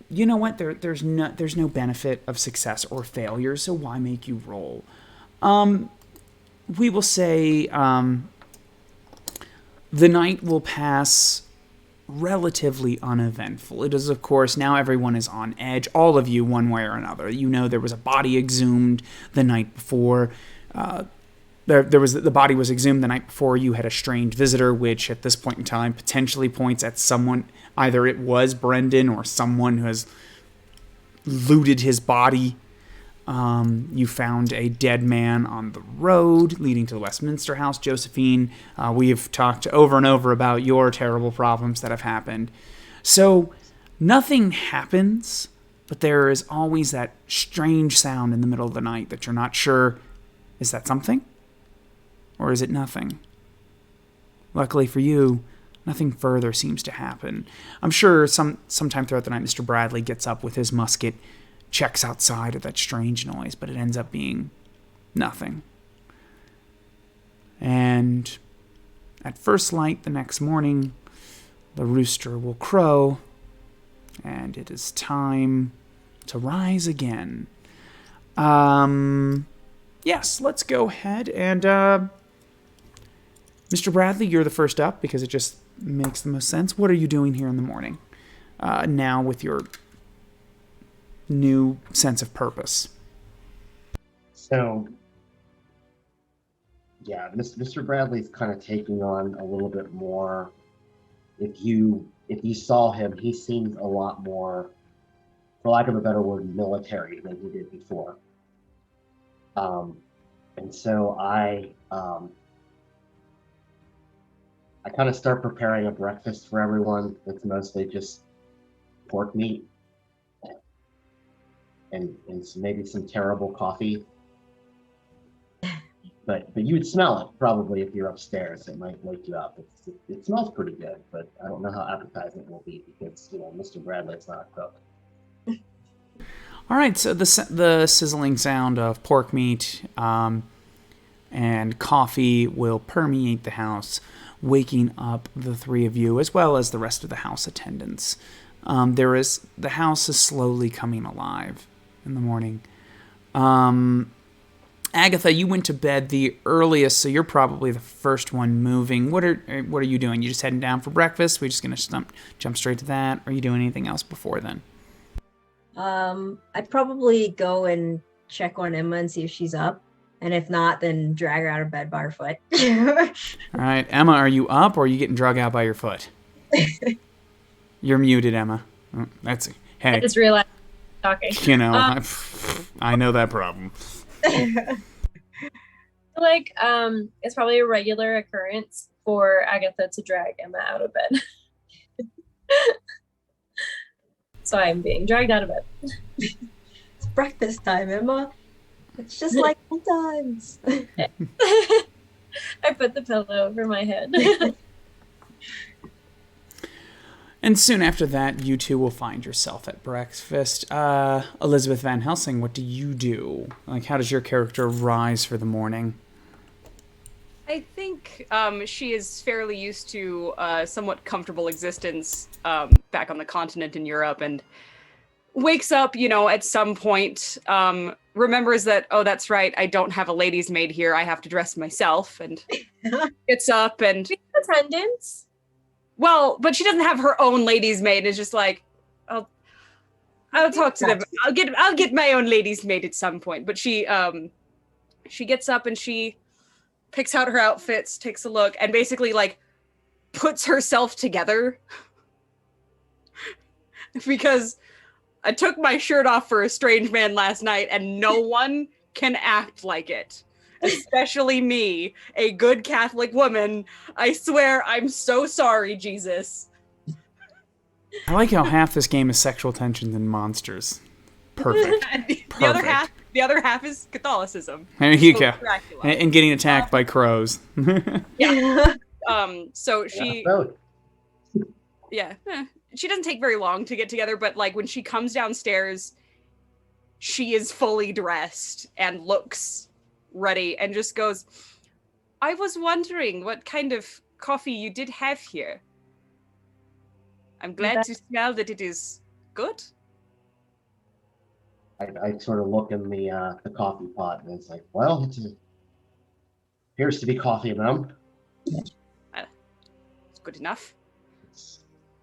you know what? There's no benefit of success or failure, so why make you roll? We will say the night will pass relatively uneventful. It is, of course, now everyone is on edge, all of you, one way or another. You know there was a body exhumed the night before. The body was exhumed the night before. You had a strange visitor, which at this point in time potentially points at someone. Either it was Brendan or someone who has looted his body. You found a dead man on the road leading to the Westminster House. Josephine, we have talked over and over about your terrible problems that have happened. So nothing happens, but there is always that strange sound in the middle of the night that you're not sure, is that something? Or is it nothing? Luckily for you, nothing further seems to happen. I'm sure sometime throughout the night, Mr. Bradley gets up with his musket, checks outside of that strange noise, but it ends up being nothing. And at first light the next morning, the rooster will crow, and it is time to rise again. Yes, let's go ahead and, Mr. Bradley, you're the first up because it just makes the most sense. What are you doing here in the morning? Now with your new sense of purpose. So, yeah, Mr. Bradley's kind of taking on a little bit more. If you saw him, he seems a lot more, for lack of a better word, military than he did before. And so I kind of start preparing a breakfast for everyone. It's mostly just pork meat and maybe some terrible coffee. But you would smell it probably if you're upstairs. It might wake you up. It smells pretty good, but I don't know how appetizing it will be because Mr. Bradley's not a cook. All right, so the sizzling sound of pork meat and coffee will permeate the house, waking up the three of you as well as the rest of the house attendants. The house is slowly coming alive in the morning. Agatha, you went to bed the earliest, so you're probably the first one moving. What are you doing? You just heading down for breakfast? We're just gonna jump straight to that. Or are you doing anything else before then? I'd probably go and check on Emma and see if she's up, and if not, then drag her out of bed by her foot. All right, Emma, are you up, or are you getting drug out by your foot? You're muted, Emma. Oh, hey. I just realized I'm talking. I know that problem. Like, it's probably a regular occurrence for Agatha to drag Emma out of bed. So I'm being dragged out of bed. It's breakfast time, Emma. It's just like sometimes. I put the pillow over my head. And soon after that, you two will find yourself at breakfast. Elizabeth Van Helsing, what do you do? Like, how does your character rise for the morning? I think she is fairly used to a somewhat comfortable existence back on the continent in Europe, and wakes up, at some point, remembers that, oh, that's right, I don't have a lady's maid here, I have to dress myself, and gets up and... Attendance? Well, but she doesn't have her own lady's maid, it's just like, I'll talk to them, I'll get my own lady's maid at some point, but she gets up and she picks out her outfits, takes a look, and basically, like, puts herself together. Because I took my shirt off for a strange man last night, and no one can act like it. Especially me, a good Catholic woman. I swear, I'm so sorry, Jesus. I like how half this game is sexual tensions and monsters. Perfect. The other half is Catholicism. There you So go. Dracula. And getting attacked by crows. Yeah. So she... Both. Yeah. She doesn't take very long to get together, but, like, when she comes downstairs, she is fully dressed and looks ready and just goes, I was wondering what kind of coffee you did have here. I'm glad to smell that it is good. I sort of look in the coffee pot, and it's like, well, appears to be coffee rum. It's good enough. It's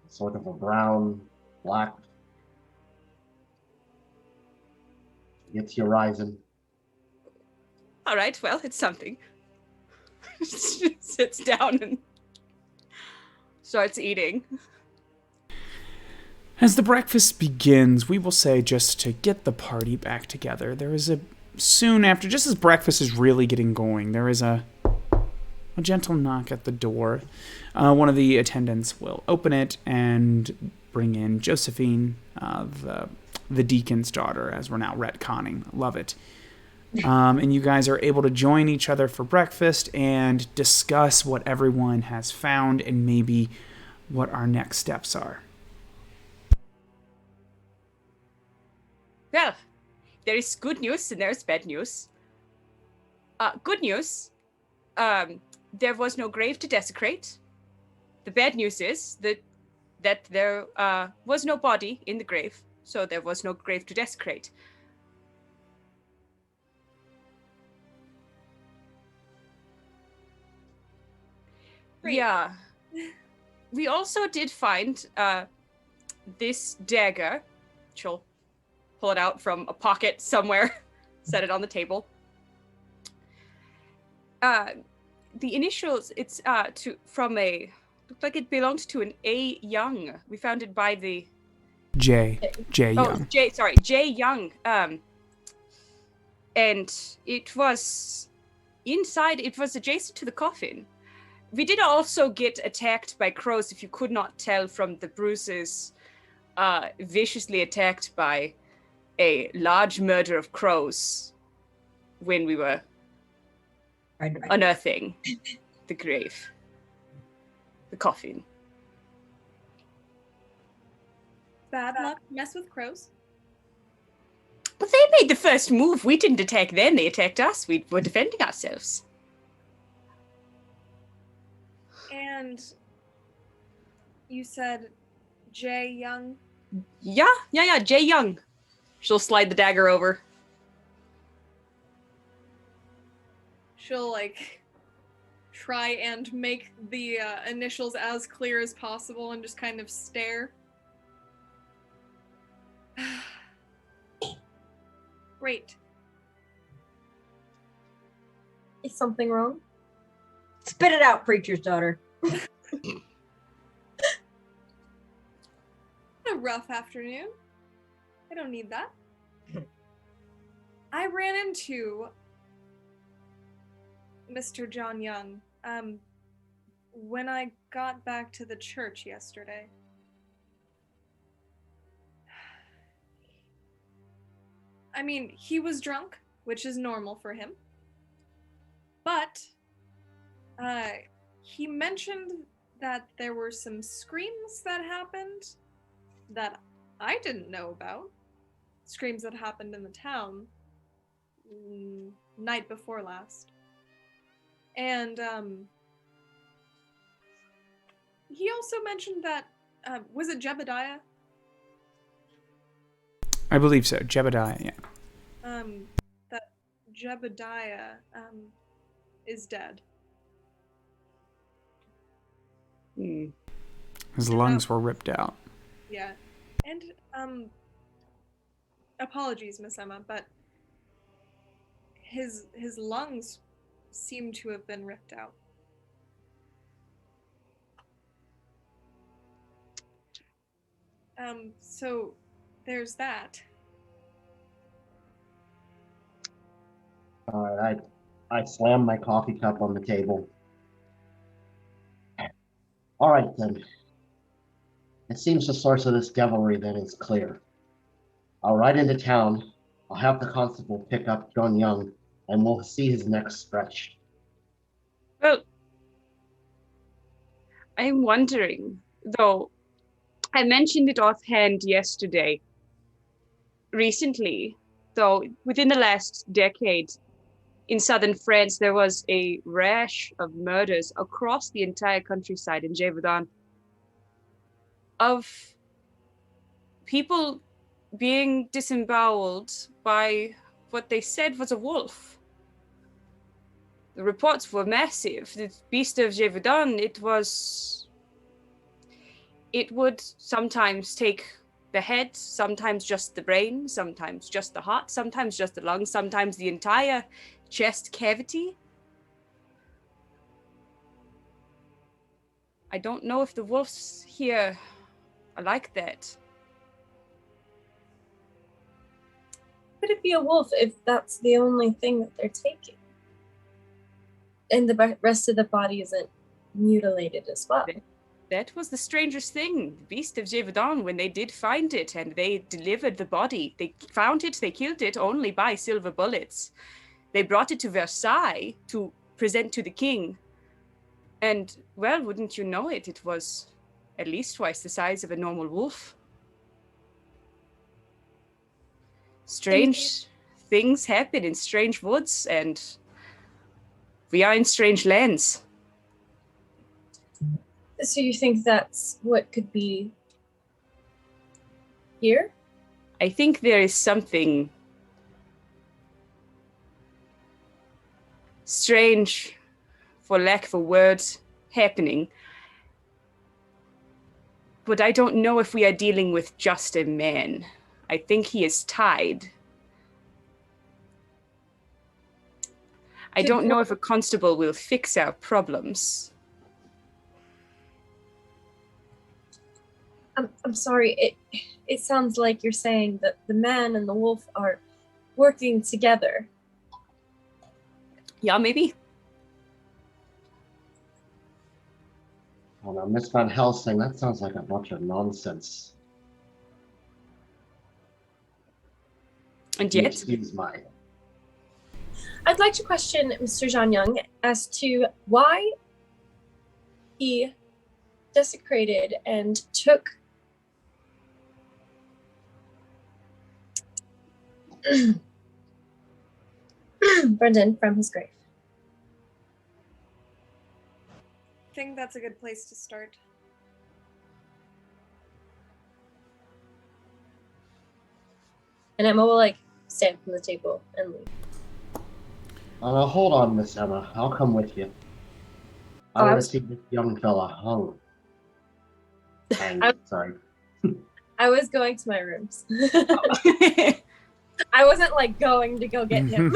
sort of a brown, black. Gets you rising. All right, well, it's something. She sits down and starts eating. As the breakfast begins, we will say, just to get the party back together, there is soon after, just as breakfast is really getting going, there is a gentle knock at the door. One of the attendants will open it and bring in Josephine, the deacon's daughter, as we're now retconning. Love it. And you guys are able to join each other for breakfast and discuss what everyone has found and maybe what our next steps are. Well, there is good news and there's bad news. Good news, there was no grave to desecrate. The bad news is that there was no body in the grave, so there was no grave to desecrate. Great. Yeah. We also did find this dagger. She'll pull it out from a pocket somewhere, set it on the table. The initials, it's looked like it belonged to an A. Young. We found it by the... J. Young. J. Young. And it was inside, it was adjacent to the coffin. We did also get attacked by crows, if you could not tell from the bruises, viciously attacked by a large murder of crows when we were unearthing the grave, the coffin. Bad luck. Mess with crows. But they made the first move. We didn't attack them. They attacked us. We were defending ourselves. And you said Jay Young? Yeah, Jay Young. She'll slide the dagger over. She'll, try and make the initials as clear as possible and just kind of stare. Great. Is something wrong? Spit it out, preacher's daughter. A rough afternoon. I don't need that. I ran into Mr. John Young when I got back to the church yesterday. I mean, he was drunk, which is normal for him. But he mentioned that there were some screams that happened that I didn't know about. Screams that happened in the town night before last. And he also mentioned that, was it Jebediah? I believe so. Jebediah, yeah. That Jebediah is dead. His lungs were ripped out. Yeah. And apologies, Miss Emma, but his lungs seem to have been ripped out. So there's that. All right, I slammed my coffee cup on the table. All right, then. It seems the source of this devilry then is clear. I'll ride into town. I'll have the constable pick up John Young, and we'll see his neck stretched. Well, I'm wondering, though, I mentioned it offhand yesterday. Recently, though, within the last decade, in southern France, there was a rash of murders across the entire countryside in Gévaudan of people being disemboweled by what they said was a wolf. The reports were massive. The beast of Gévaudan, it would sometimes take the head, sometimes just the brain, sometimes just the heart, sometimes just the lungs, sometimes the entire chest cavity. I don't know if the wolves here are like that. Could it be a wolf if that's the only thing that they're taking? And the rest of the body isn't mutilated as well. That was the strangest thing. The beast of Gévaudan, when they did find it and they delivered the body, they found it, they killed it only by silver bullets. They brought it to Versailles to present to the king. And, well, wouldn't you know it, it was at least twice the size of a normal wolf. Strange things happen in strange woods, and we are in strange lands. So you think that's what could be here? I think there is something strange, for lack of a word, happening. But I don't know if we are dealing with just a man. I think he is tied. I don't know if a constable will fix our problems. I'm sorry, it sounds like you're saying that the man and the wolf are working together. Yeah, maybe. Oh, now, Miss Van Helsing, that sounds like a bunch of nonsense. And You yet, excuse my... I'd like to question Mr. Jean Young as to why he desecrated and took Brendan from his grave. I think that's a good place to start. And Emma will like stand from the table and leave. Hold on, Miss Emma. I'll come with you. I want to see this young fella hung. Sorry. I was going to my rooms. I wasn't like going to go get him.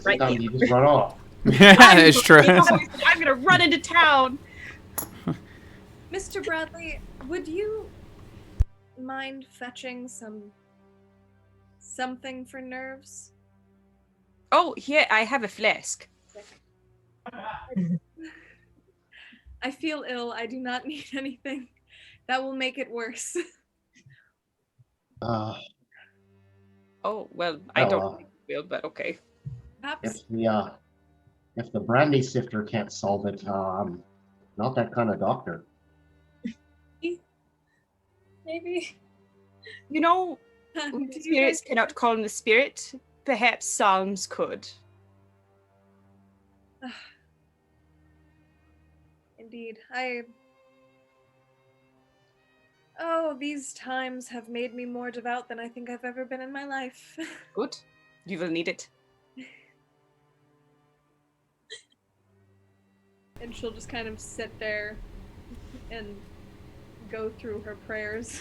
Right now you just run off. Yeah, it's true. I'm gonna run into town. Mr. Bradley, would you mind fetching something for nerves? Oh, here, I have a flask. I feel ill. I do not need anything that will make it worse. Oh, well, I don't think it will, but okay. Perhaps. If the brandy sifter can't solve it, Not that kind of doctor. Maybe. You know, Do you spirits guys- cannot call him the spirit. Perhaps psalms could. Indeed. These times have made me more devout than I think I've ever been in my life. Good. You will need it. And she'll just kind of sit there and go through her prayers.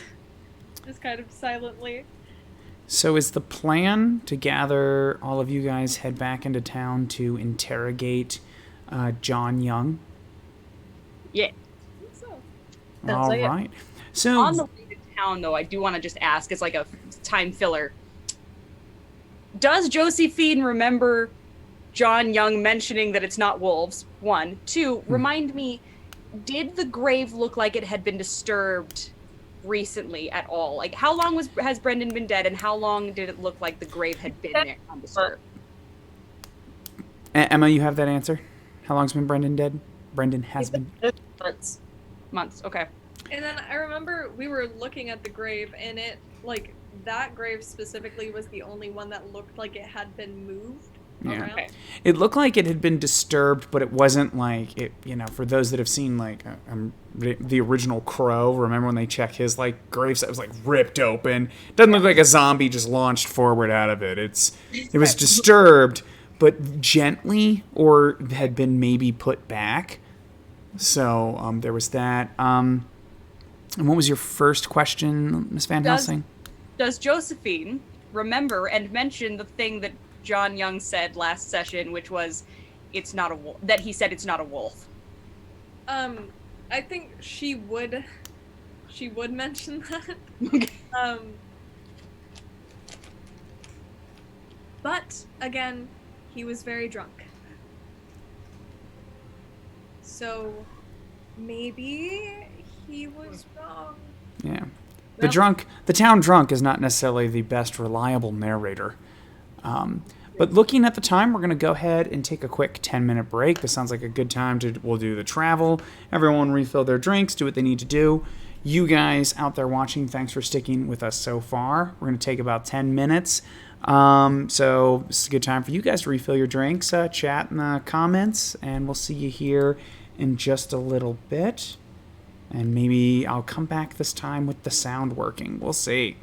Just kind of silently. So is the plan to gather all of you guys, head back into town to interrogate John Young? Yeah. I think so. All like it. right. So On the way to town, though, I do want to just ask, as like a time filler. Does Josephine remember John Young mentioning that it's not wolves? 1. 2, remind me, did the grave look like it had been disturbed recently at all? Like, how long has Brendan been dead, and how long did it look like the grave had been there undisturbed? Emma, you have that answer? How long's been Brendan dead? Brendan has been. Months. Months, okay. And then I remember we were looking at the grave, and it, like, that grave specifically was the only one that looked like it had been moved Yeah. around. Okay. It looked like it had been disturbed, but it wasn't like it. You know, for those that have seen like the original Crow, remember when they checked his like gravesite? It was like ripped open. Doesn't look like a zombie just launched forward out of it. It was disturbed, but gently, or had been maybe put back. So there was that. And what was your first question, Miss Van Helsing? Does Josephine remember and mention the thing that John Young said last session, which was, it's not a wolf, that he said it's not a wolf? I think she would mention that. But again, he was very drunk. So maybe he was wrong. Yeah. Well- The town drunk is not necessarily the best reliable narrator. But looking at the time, we're going to go ahead and take a quick 10-minute break. This sounds like a good time we'll do the travel. Everyone refill their drinks, do what they need to do. You guys out there watching, thanks for sticking with us so far. We're going to take about 10 minutes. So this is a good time for you guys to refill your drinks, chat in the comments, and we'll see you here in just a little bit. And maybe I'll come back this time with the sound working. We'll see.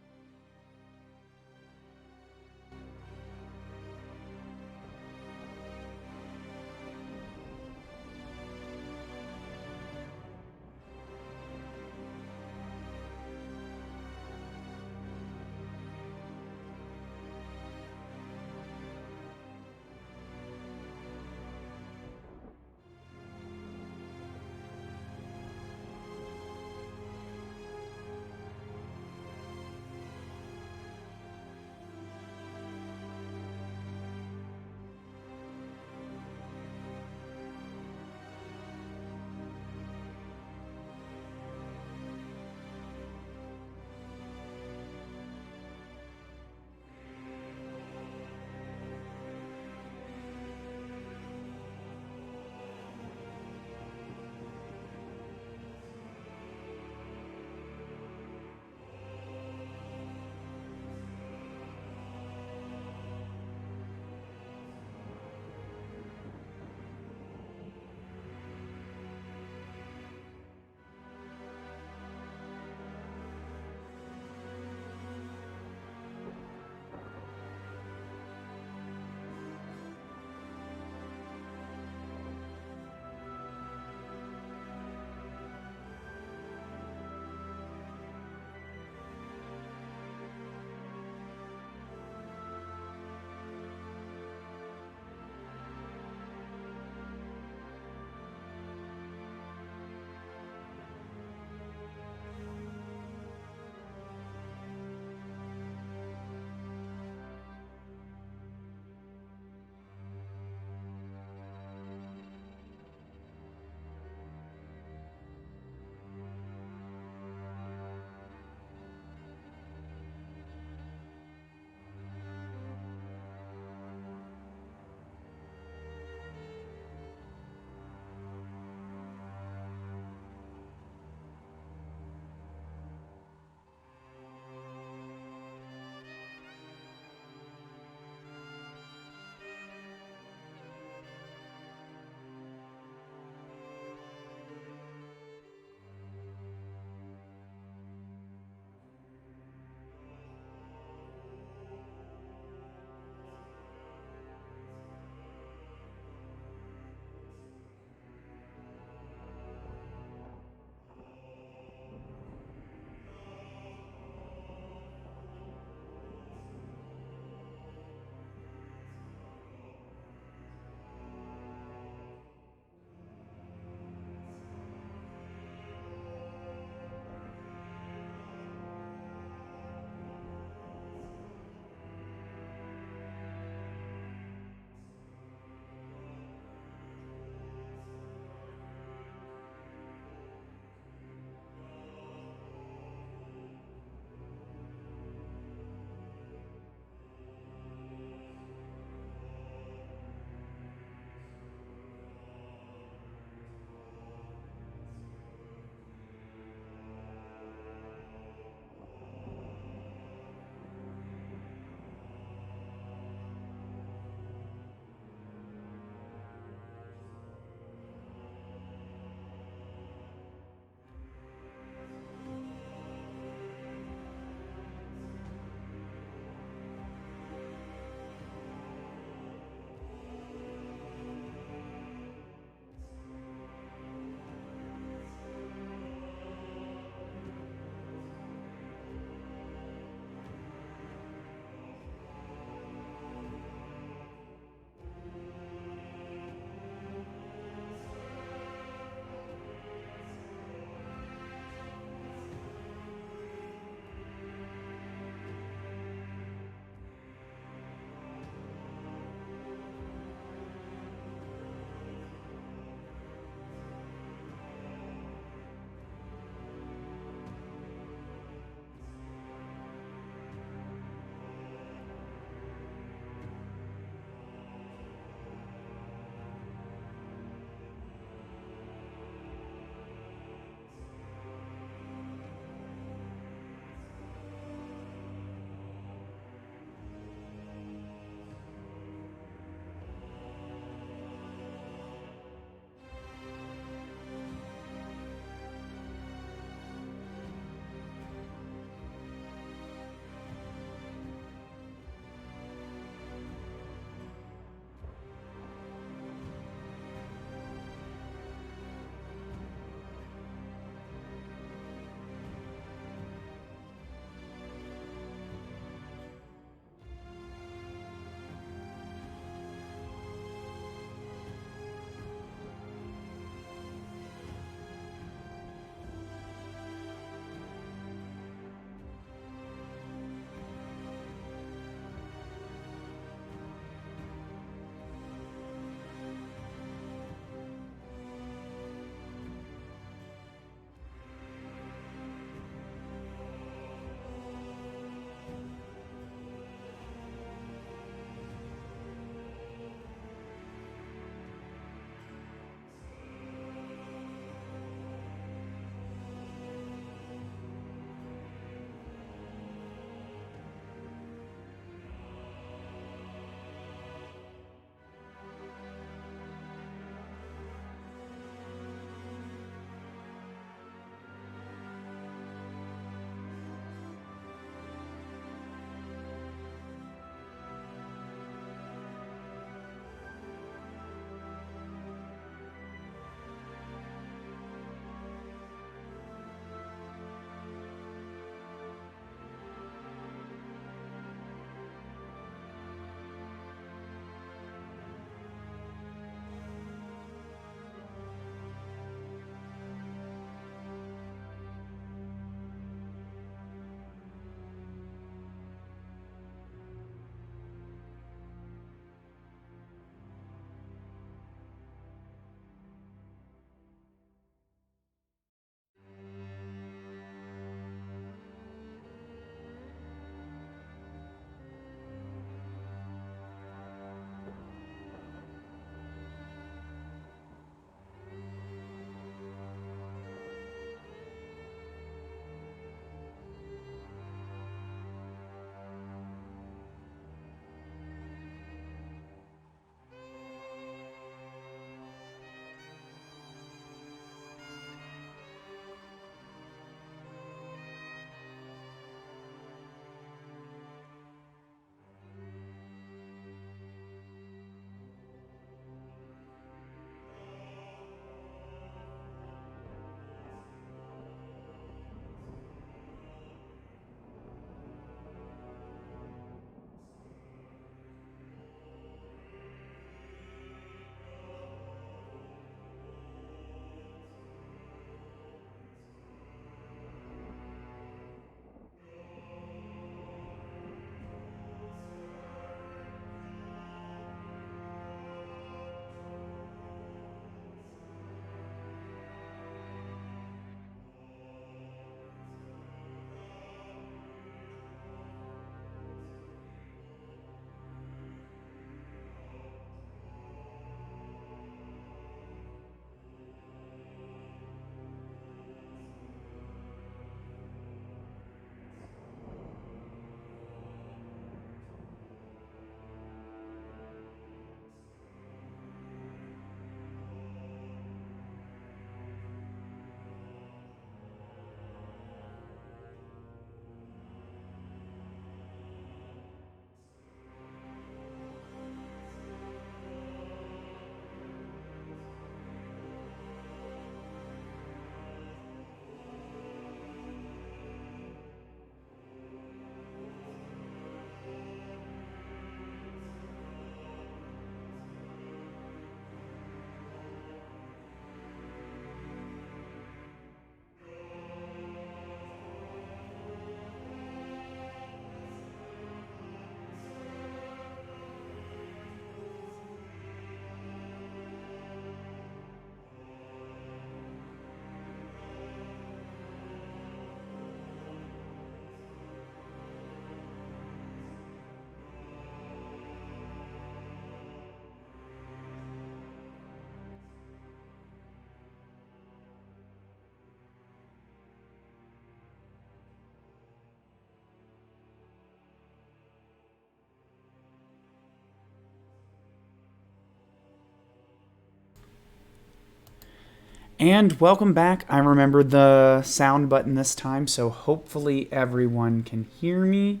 And welcome back. I remembered the sound button this time, so hopefully everyone can hear me.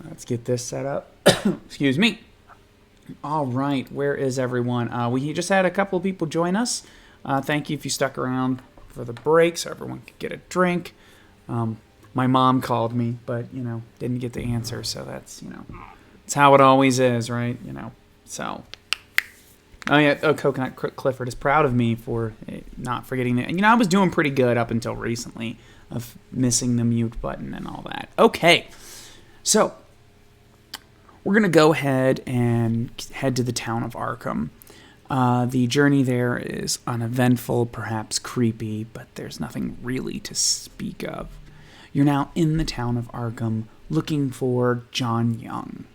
Let's get this set up. Excuse me. All right, where is everyone? We just had a couple of people join us. Thank you if you stuck around for the break so everyone could get a drink. My mom called me, but, didn't get the answer, so that's, it's how it always is, right? So. Oh, yeah, Coconut Clifford is proud of me for not forgetting that. I was doing pretty good up until recently of missing the mute button and all that. Okay, so we're going to go ahead and head to the town of Arkham. The journey there is uneventful, perhaps creepy, but there's nothing really to speak of. You're now in the town of Arkham looking for John Young.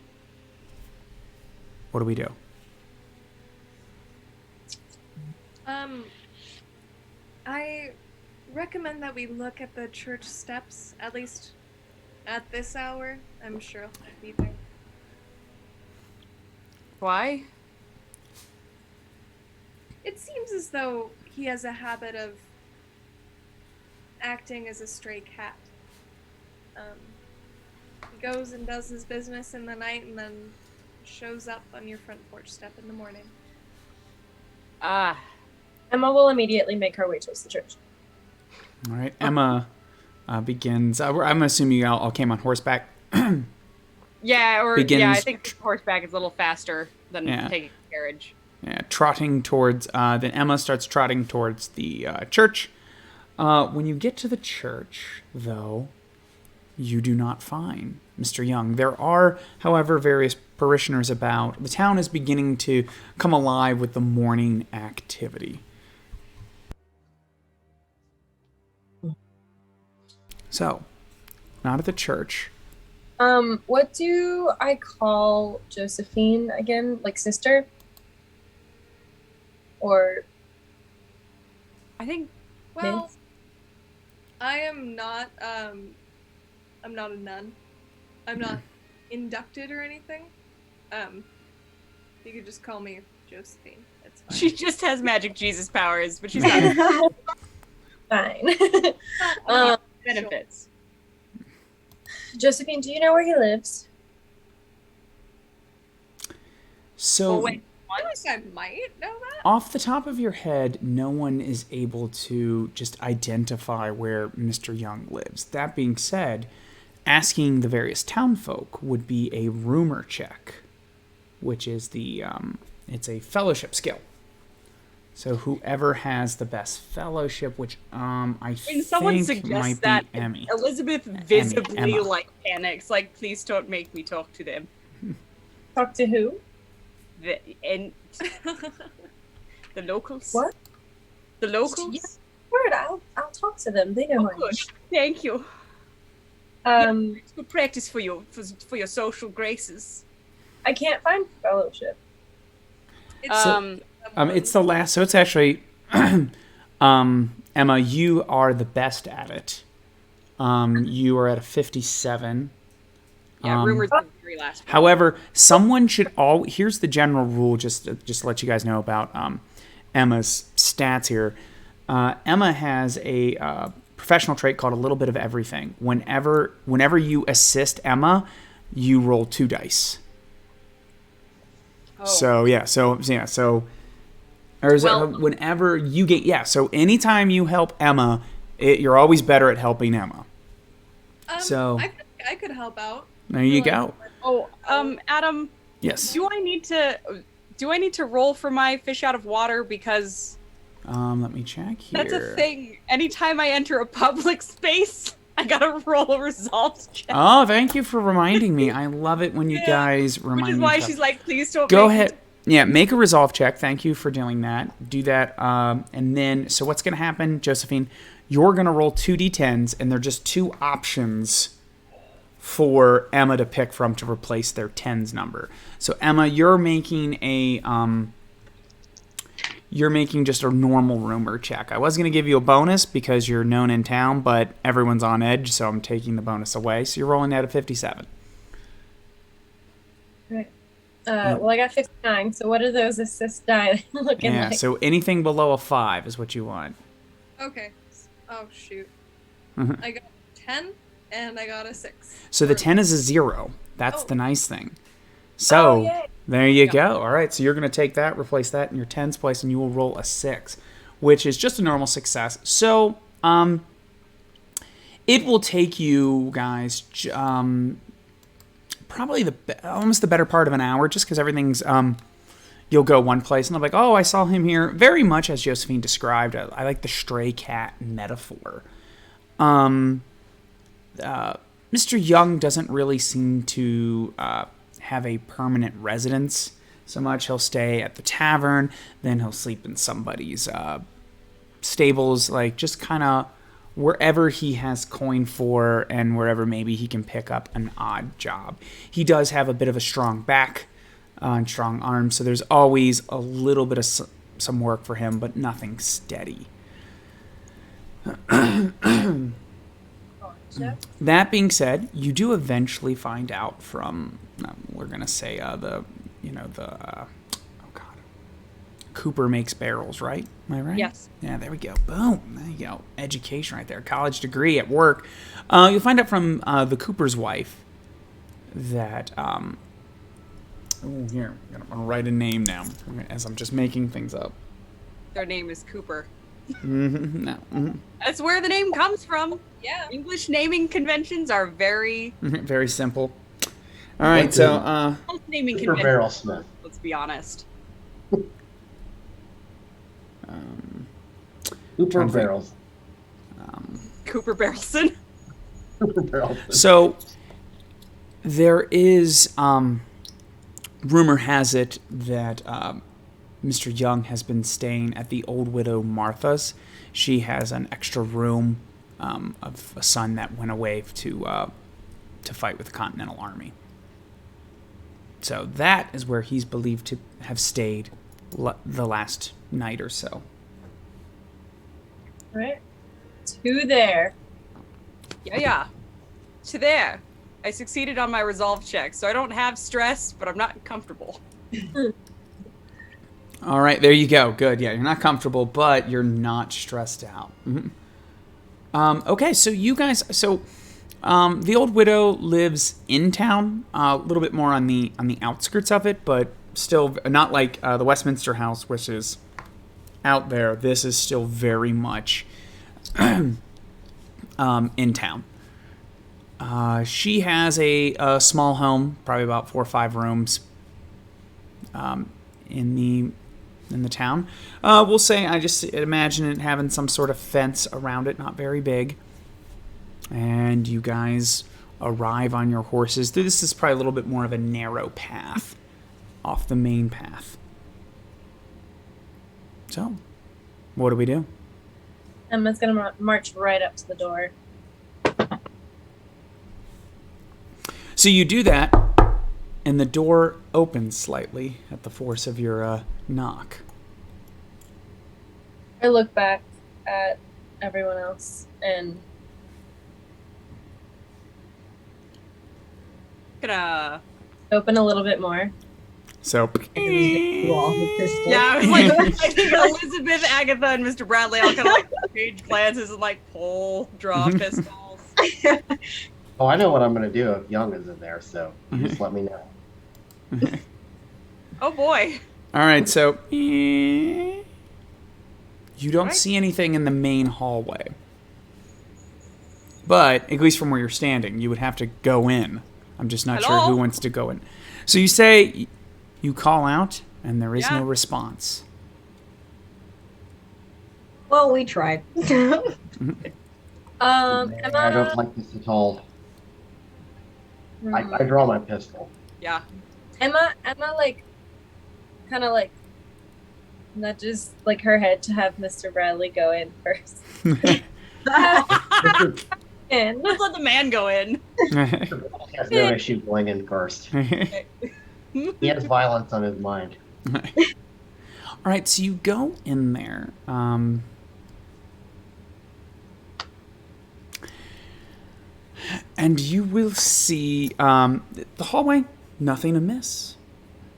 What do we do? I recommend that we look at the church steps, at least at this hour. I'm sure he'll be there. Why? It seems as though he has a habit of acting as a stray cat. He goes and does his business in the night and then shows up on your front porch step in the morning. Emma will immediately make her way towards the church. All right, Emma begins. I'm assuming you all came on horseback. Yeah, begins, I think horseback is a little faster than taking a carriage. Yeah, trotting towards. Then Emma starts trotting towards the church. When you get to the church, though, you do not find Mr. Young. There are, however, various parishioners about. The town is beginning to come alive with the morning activity. So, not at the church. What do I call Josephine again? Like sister? Or I think, well, I am not, I'm not a nun. I'm not inducted or anything. You could just call me Josephine. It's fine. she just has magic Jesus powers, but she's not fine. benefits. Josephine, do you know where he lives? So, Well, wait, I think I might know that. off the top of your head, no one is able to just identify where Mr. Young lives. That being said, asking the various townfolk would be a rumor check, which is it's a fellowship skill. So whoever has the best fellowship, which I think someone suggests might that, be Emmy. Elizabeth visibly Emma. panics, please don't make me talk to them. Talk to who? The locals. What? The locals? Yeah, word. I'll talk to them. They know who I am. Good. Thank you. It's good practice for your social graces. I can't find fellowship. It's the last. So it's actually, Emma, you are the best at it. You are at a 57. Yeah, rumors are the very last one. However, someone should here's the general rule, just to let you guys know about Emma's stats here. Emma has a professional trait called a little bit of everything. Whenever you assist Emma, you roll 2 dice. Oh. Whenever you get so anytime you help Emma, you're always better at helping Emma. I could help out. There you go. Oh, Adam. Yes. Do I need to roll for my fish out of water because let me check here. that's a thing. Anytime I enter a public space, I gotta roll a results check. Oh, thank you for reminding me. I love it when you guys remind me. Which is why she's like, please don't. Go ahead. Yeah, make a resolve check. Thank you for doing that. Do that. And then, so what's going to happen, Josephine? You're going to roll 2d10s, and they're just 2 options for Emma to pick from to replace their 10s number. So, Emma, you're making just a normal rumor check. I was going to give you a bonus because you're known in town, but everyone's on edge, so I'm taking the bonus away. So you're rolling at a 57. Right. Well, I got 59. So what are those assist die looking Yeah, like? so anything below a 5 is what you want. Okay. Oh shoot. Mhm. I got 10 and I got a 6. So the Or- 10 is a 0. That's Oh. the nice thing. So yay. there you go. All right, so you're going to take that, replace that in your 10s place, and you will roll a 6, which is just a normal success. So it will take you guys probably almost the better part of an hour, just because everything's you'll go one place and they're like, oh, I saw him here. Very much as Josephine described. I like the stray cat metaphor. Mr. Young doesn't really seem to have a permanent residence so much. He'll stay at the tavern, then he'll sleep in somebody's stables, like just kind of wherever he has coin for and wherever maybe he can pick up an odd job. He does have a bit of a strong back and strong arms, so there's always a little bit of some work for him, but nothing steady. That being said, you do eventually find out from, we're gonna say Cooper makes barrels, right? Am I right? Yes. Yeah, there we go. Boom. There you go. Education right there. College degree at work. You'll find out from the Cooper's wife that here, I'm gonna write a name now as I'm just making things up. Their name is Cooper. No. That's where the name comes from. Yeah. English naming conventions are very Very simple. All right, so naming Cooper conventions. Barrel Smith. Let's be honest. Cooper Trying to think. Barrels. Cooper Barrelson. Cooper Barrels. So there is rumor has it that Mr. Young has been staying at the old widow Martha's. She has an extra room of a son that went away to fight with the Continental Army. So that is where he's believed to have stayed the last night or so. Right. To there. Yeah. To there. I succeeded on my resolve check, so I don't have stress, but I'm not comfortable. All right, there you go. Good. Yeah, you're not comfortable, but you're not stressed out. Okay, so you guys, the old widow lives in town, a little bit more on the outskirts of it, but still not like the Westminster house, which is out there. This is still very much in town. She has a small home, probably about 4 or 5 rooms, in the town. We'll say I just imagine it having some sort of fence around it, not very big. And you guys arrive on your horses. This is probably a little bit more of a narrow path off the main path. So, what do we do? Emma's gonna march right up to the door. So you do that, and the door opens slightly at the force of your knock. I look back at everyone else and Gonna. open a little bit more. So, Wall with pistol. Yeah, I was like, I think Elizabeth, Agatha, and Mr. Bradley all kind of like exchange glances and like draw pistols. Oh, I know what I'm going to do if Young is in there, so you just let me know. Oh boy. all right, so you don't Right. see anything in the main hallway. But, at least from where you're standing, you would have to go in. I'm just not sure Hello? who wants to go in. So you say, you call out, and there is Yeah. no response. Well, we tried. Emma. I don't like this at all. I draw my pistol. Yeah. Emma, like, kind of like nudges like her head to have Mr. Bradley go in first. In. Let's let the man go in. He has no issue going in first. He has violence on his mind. All right, so you go in there. And you will see the hallway, nothing amiss.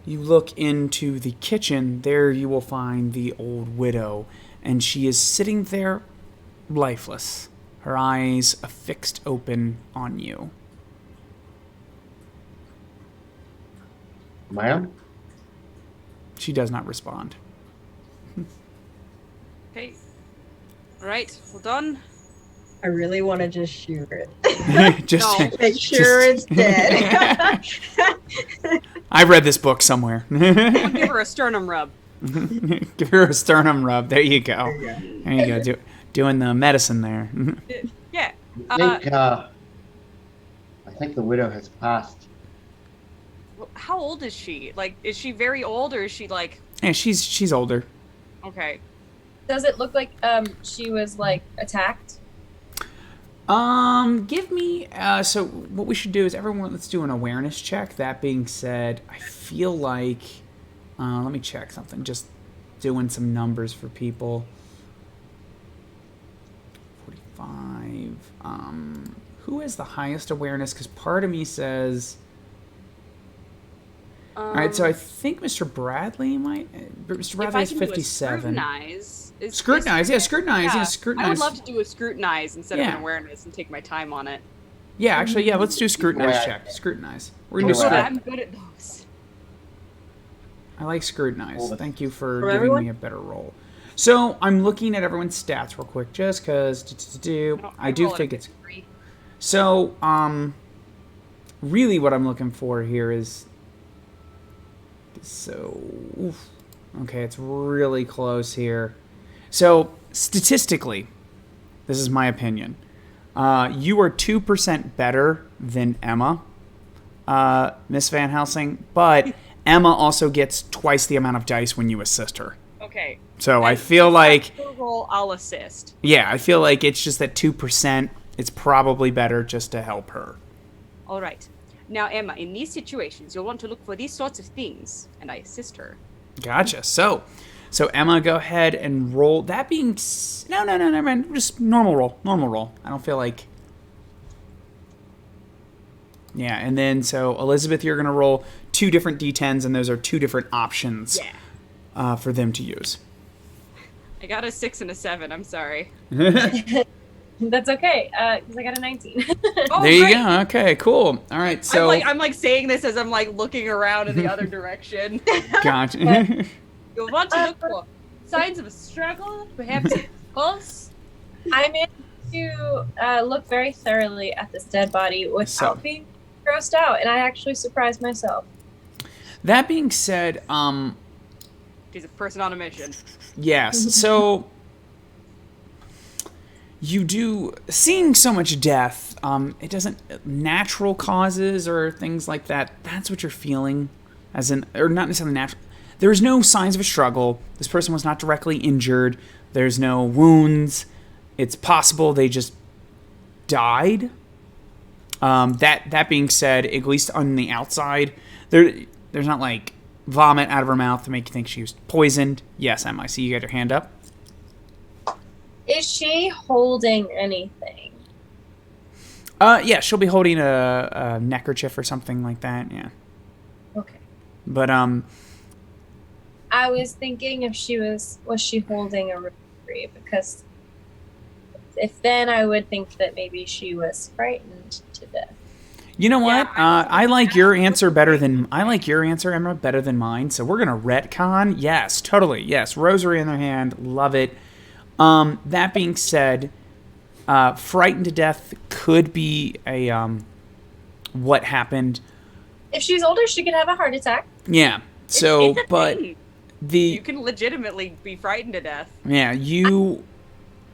you look into the kitchen. There you will find the old widow, and she is sitting there lifeless, her eyes affixed open on you. Ma'am? She does not respond. Okay. All right. Hold on. I really want to just shoot it. Just No. Make sure it's dead. I read this book somewhere. I'll give her a sternum rub. Give her a sternum rub. There you go. There you go. Doing the medicine there. Yeah. I think the widow has passed. How old is she? Like, is she very old, or is she like? Yeah, she's older. Okay. Does it look like she was like attacked? Give me. So what we should do is everyone. Let's do an awareness check. That being said, I feel like. Let me check something. Just doing some numbers for people. 45. Who has the highest awareness? Because part of me says. All right, so I think Mr. Bradley might. Mr. Bradley has 57. Scrutinize. Scrutinize, yeah, scrutinize, yeah, scrutinize. I would love to do a scrutinize instead of Yeah. an awareness and take my time on it. Yeah, actually, yeah, let's do scrutinize Right. check. Scrutinize. We're gonna do Right. scrutinize. I'm good at those. I like scrutinize. Hold it. Thank you for For giving everyone? me a better roll. So I'm looking at everyone's stats real quick, just because I do think it's so. Really, what I'm looking for here is oof. Okay, it's really close here. So statistically, this is my opinion. You are 2% better than Emma, Miss Van Helsing, but Emma also gets twice the amount of dice when you assist her. Okay. So I feel like, Roll, I'll assist. yeah, I feel like it's just that 2%. It's probably better just to help her. All right. Now, Emma, in these situations, you'll want to look for these sorts of things, and I assist her. Gotcha. So Emma, go ahead and roll. That being no, never mind. Just normal roll. I don't feel like. Yeah, and then so Elizabeth, you're gonna roll 2 different d10s, and those are 2 different options. Yeah. For them to use. I got a 6 and a 7. I'm sorry. That's okay, because I got a 19. Oh, There you great. go. Okay, cool. All right, so I'm like saying this as I'm like looking around in the other direction. gotcha. You'll want to look for signs of a struggle, perhaps a pulse. I managed to look very thoroughly at this dead body without So- being grossed out, and I actually surprised myself. That being said, She's a person on a mission. yes. So you do seeing so much death. It doesn't natural causes or things like that. That's what you're feeling, as in, or not necessarily natural. There's no signs of a struggle. This person was not directly injured. There's no wounds. It's possible they just died. That being said, at least on the outside, there's not like vomit out of her mouth to make you think she was poisoned. Yes, Emma, I see you got your hand up. Is she holding anything? Yeah, she'll be holding a neckerchief or something like that. Yeah, Okay. but I was thinking if she was she holding a reprieve, because if then I would think that maybe she was frightened to death. you know what? Yeah, I like your answer better than Emma, better than mine. So we're gonna retcon. Yes, totally. Yes, rosary in their hand. Love it. That being said, frightened to death could be a what happened. If she's older, she could have a heart attack. Yeah. So, It's a but thing. the You can legitimately be frightened to death. yeah you.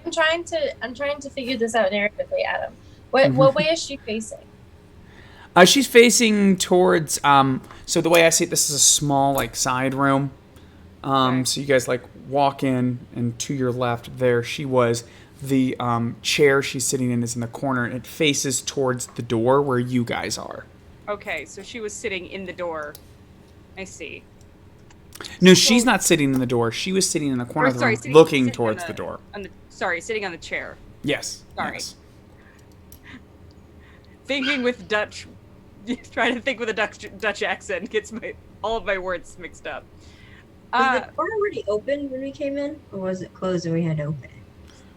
I'm trying to figure this out narratively, Adam. What way is she facing? She's facing towards. So the way I see it, this is a small like side room. Okay. So you guys like walk in, and to your left there she was. The chair she's sitting in is in the corner, and it faces towards the door where you guys are. Okay, so she was sitting in the door. I see. No, she's not sitting in the door. She was sitting in the corner Or, of the sorry, room, sitting- looking sitting towards on the door. Sitting on the chair. Yes. Sorry. Yes. Thinking with Dutch, trying to think with a Dutch accent gets my all of my words mixed up. Was the door already open when we came in, or was it closed and we had to open it?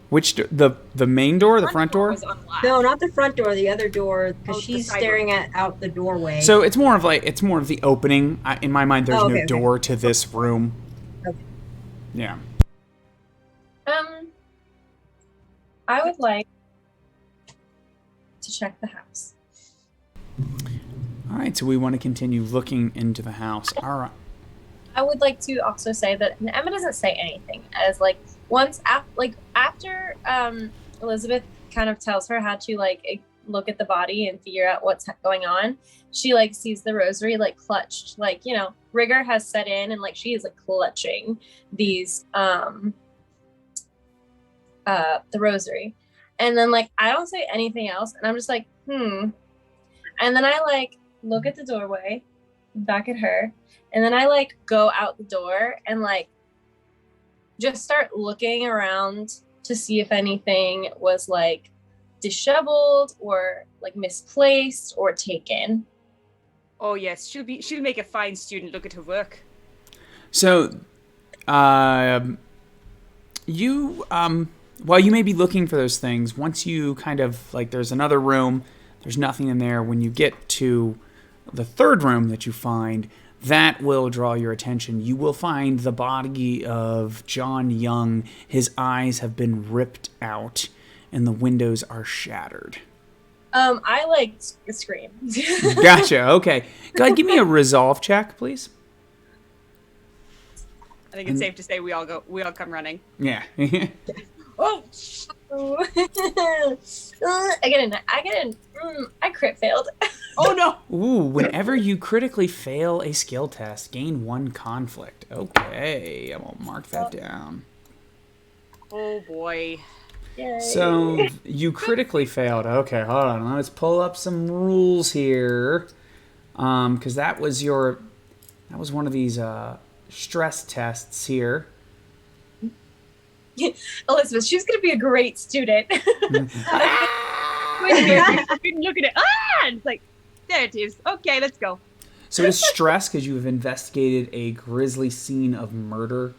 Which the main door, the front door? Was unlocked. No, not the front door, the other door, because Oh, the she's side staring out the doorway. So it's more of the opening. In my mind, there's no door to this room. Okay. Yeah. I would like to check the house. All right, so we want to continue looking into the house. All right. I would like to also say that Emma doesn't say anything, as like after Elizabeth kind of tells her how to like look at the body and figure out what's going on, she like sees the rosary like clutched, like, you know, rigor has set in, and like she is like clutching these the rosary, and then like I don't say anything else, and I'm just like and then I like look at the doorway back at her, and then I like go out the door and like just start looking around to see if anything was like disheveled or like misplaced or taken. Oh yes, she'll make a fine student. Look at her work. So, you while you may be looking for those things, once you kind of like, there's another room, there's nothing in there. When you get to the third room that you find, that will draw your attention. You will find the body of John Young. His eyes have been ripped out, and the windows are shattered. I like scream. Gotcha. Okay. Go ahead, give me a resolve check, please. I think it's safe to say we all come running. Yeah. Oh. I crit failed. Oh no. Ooh, whenever you critically fail a skill test, gain 1 conflict. Okay, I will mark that down. Oh boy. Yay. So you critically failed. Okay, hold on. Let's pull up some rules here, because that was one of these stress tests here. Elizabeth, she's gonna be a great student. Look at it. It's like, there it is. Okay, let's go. So it is stress because you have investigated a grisly scene of murder.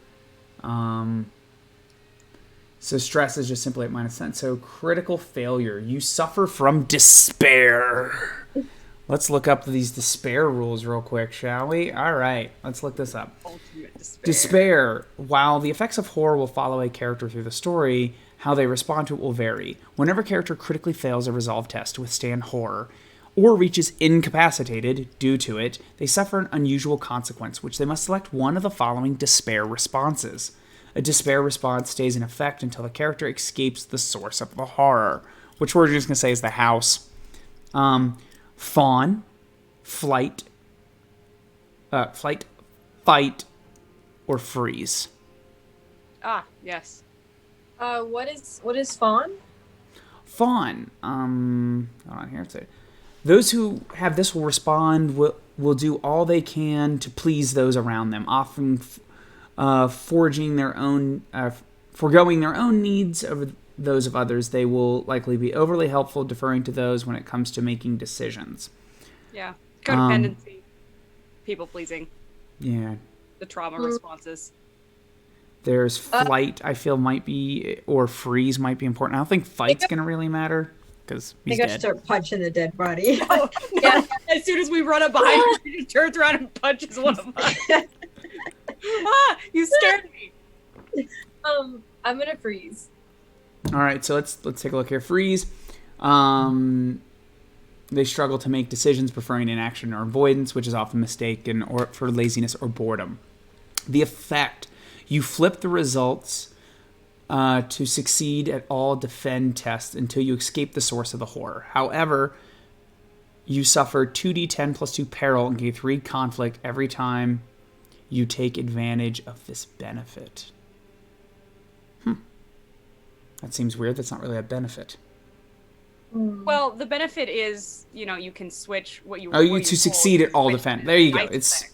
So stress is just simply at -10. So critical failure. You suffer from despair. Let's look up these despair rules real quick, shall we? All right, let's look this up. Ultimate despair. Despair. While the effects of horror will follow a character through the story, how they respond to it will vary. Whenever a character critically fails a resolve test to withstand horror, or reaches incapacitated due to it, they suffer an unusual consequence, which they must select one of the following despair responses. A despair response stays in effect until the character escapes the source of the horror, which we're just going to say is the house. Fawn, flight, fight, or freeze. Ah, yes. What is fawn? Fawn. Hold on here. Those who have this will respond will do all they can to please those around them, often foregoing their own needs over those of others. They will likely be overly helpful, deferring to those when it comes to making decisions. Yeah. Codependency. People pleasing. Yeah. The trauma responses. There's flight, I feel might be, or freeze might be important. I don't think fight's going to really matter because he's I dead. start punching the dead body. Oh, yeah. As soon as we run up behind her, she just turns around and punches one of us. Ah, you scared me. I'm gonna freeze. All right, so let's take a look here. Freeze. They struggle to make decisions, preferring inaction or avoidance, which is often mistaken or for laziness or boredom. The effect: you flip the results to succeed at all defend tests until you escape the source of the horror. However, you suffer 2d10 plus 2 peril and gain 3 conflict every time you take advantage of this benefit. That seems weird. That's not really a benefit. Well, the benefit is, you can switch what you. Oh, you to succeed at all defend. There you go. It's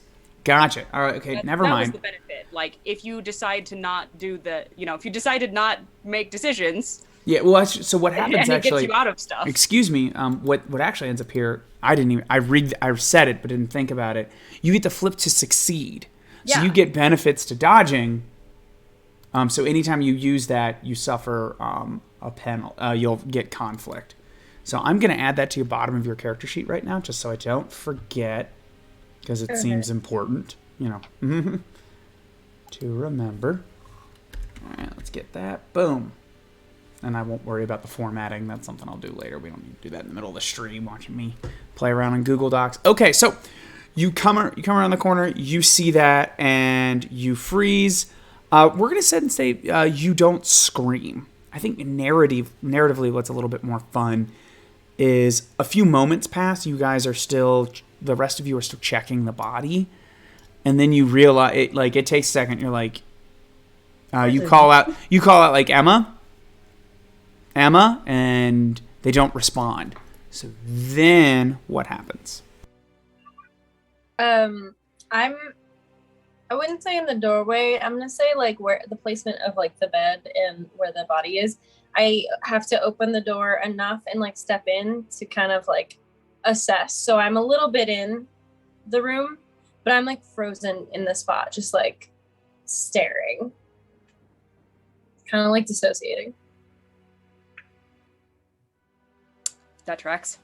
gotcha. All right. Okay. Never mind. That was the benefit. Like, if you decide to not do if you decide to not make decisions, Yeah, well, so what happens and it actually? gets you out of stuff. Excuse me. What actually ends up here? I didn't even. I said it, but didn't think about it. You get to flip to succeed, so Yeah. you get benefits to dodging. So anytime you use that, you suffer a penalty. You'll get conflict. So I'm gonna add that to your bottom of your character sheet right now, just so I don't forget, because it seems important. You know, to remember. All right, let's get that. Boom. And I won't worry about the formatting. That's something I'll do later. We don't need to do that in the middle of the stream, watching me play around in Google Docs. Okay, so you come around the corner, you see that, and you freeze. We're going to set and say you don't scream. I think narratively what's a little bit more fun is a few moments pass. You guys are still, the rest of you are still checking the body. And then you realize, it takes a second. You're like, you call out like Emma, and they don't respond. So then what happens? I wouldn't say in the doorway. I'm gonna say like where the placement of like the bed and where the body is. I have to open the door enough and like step in to kind of like assess. So I'm a little bit in the room, but I'm like frozen in the spot, just like staring, kind of like dissociating. That tracks.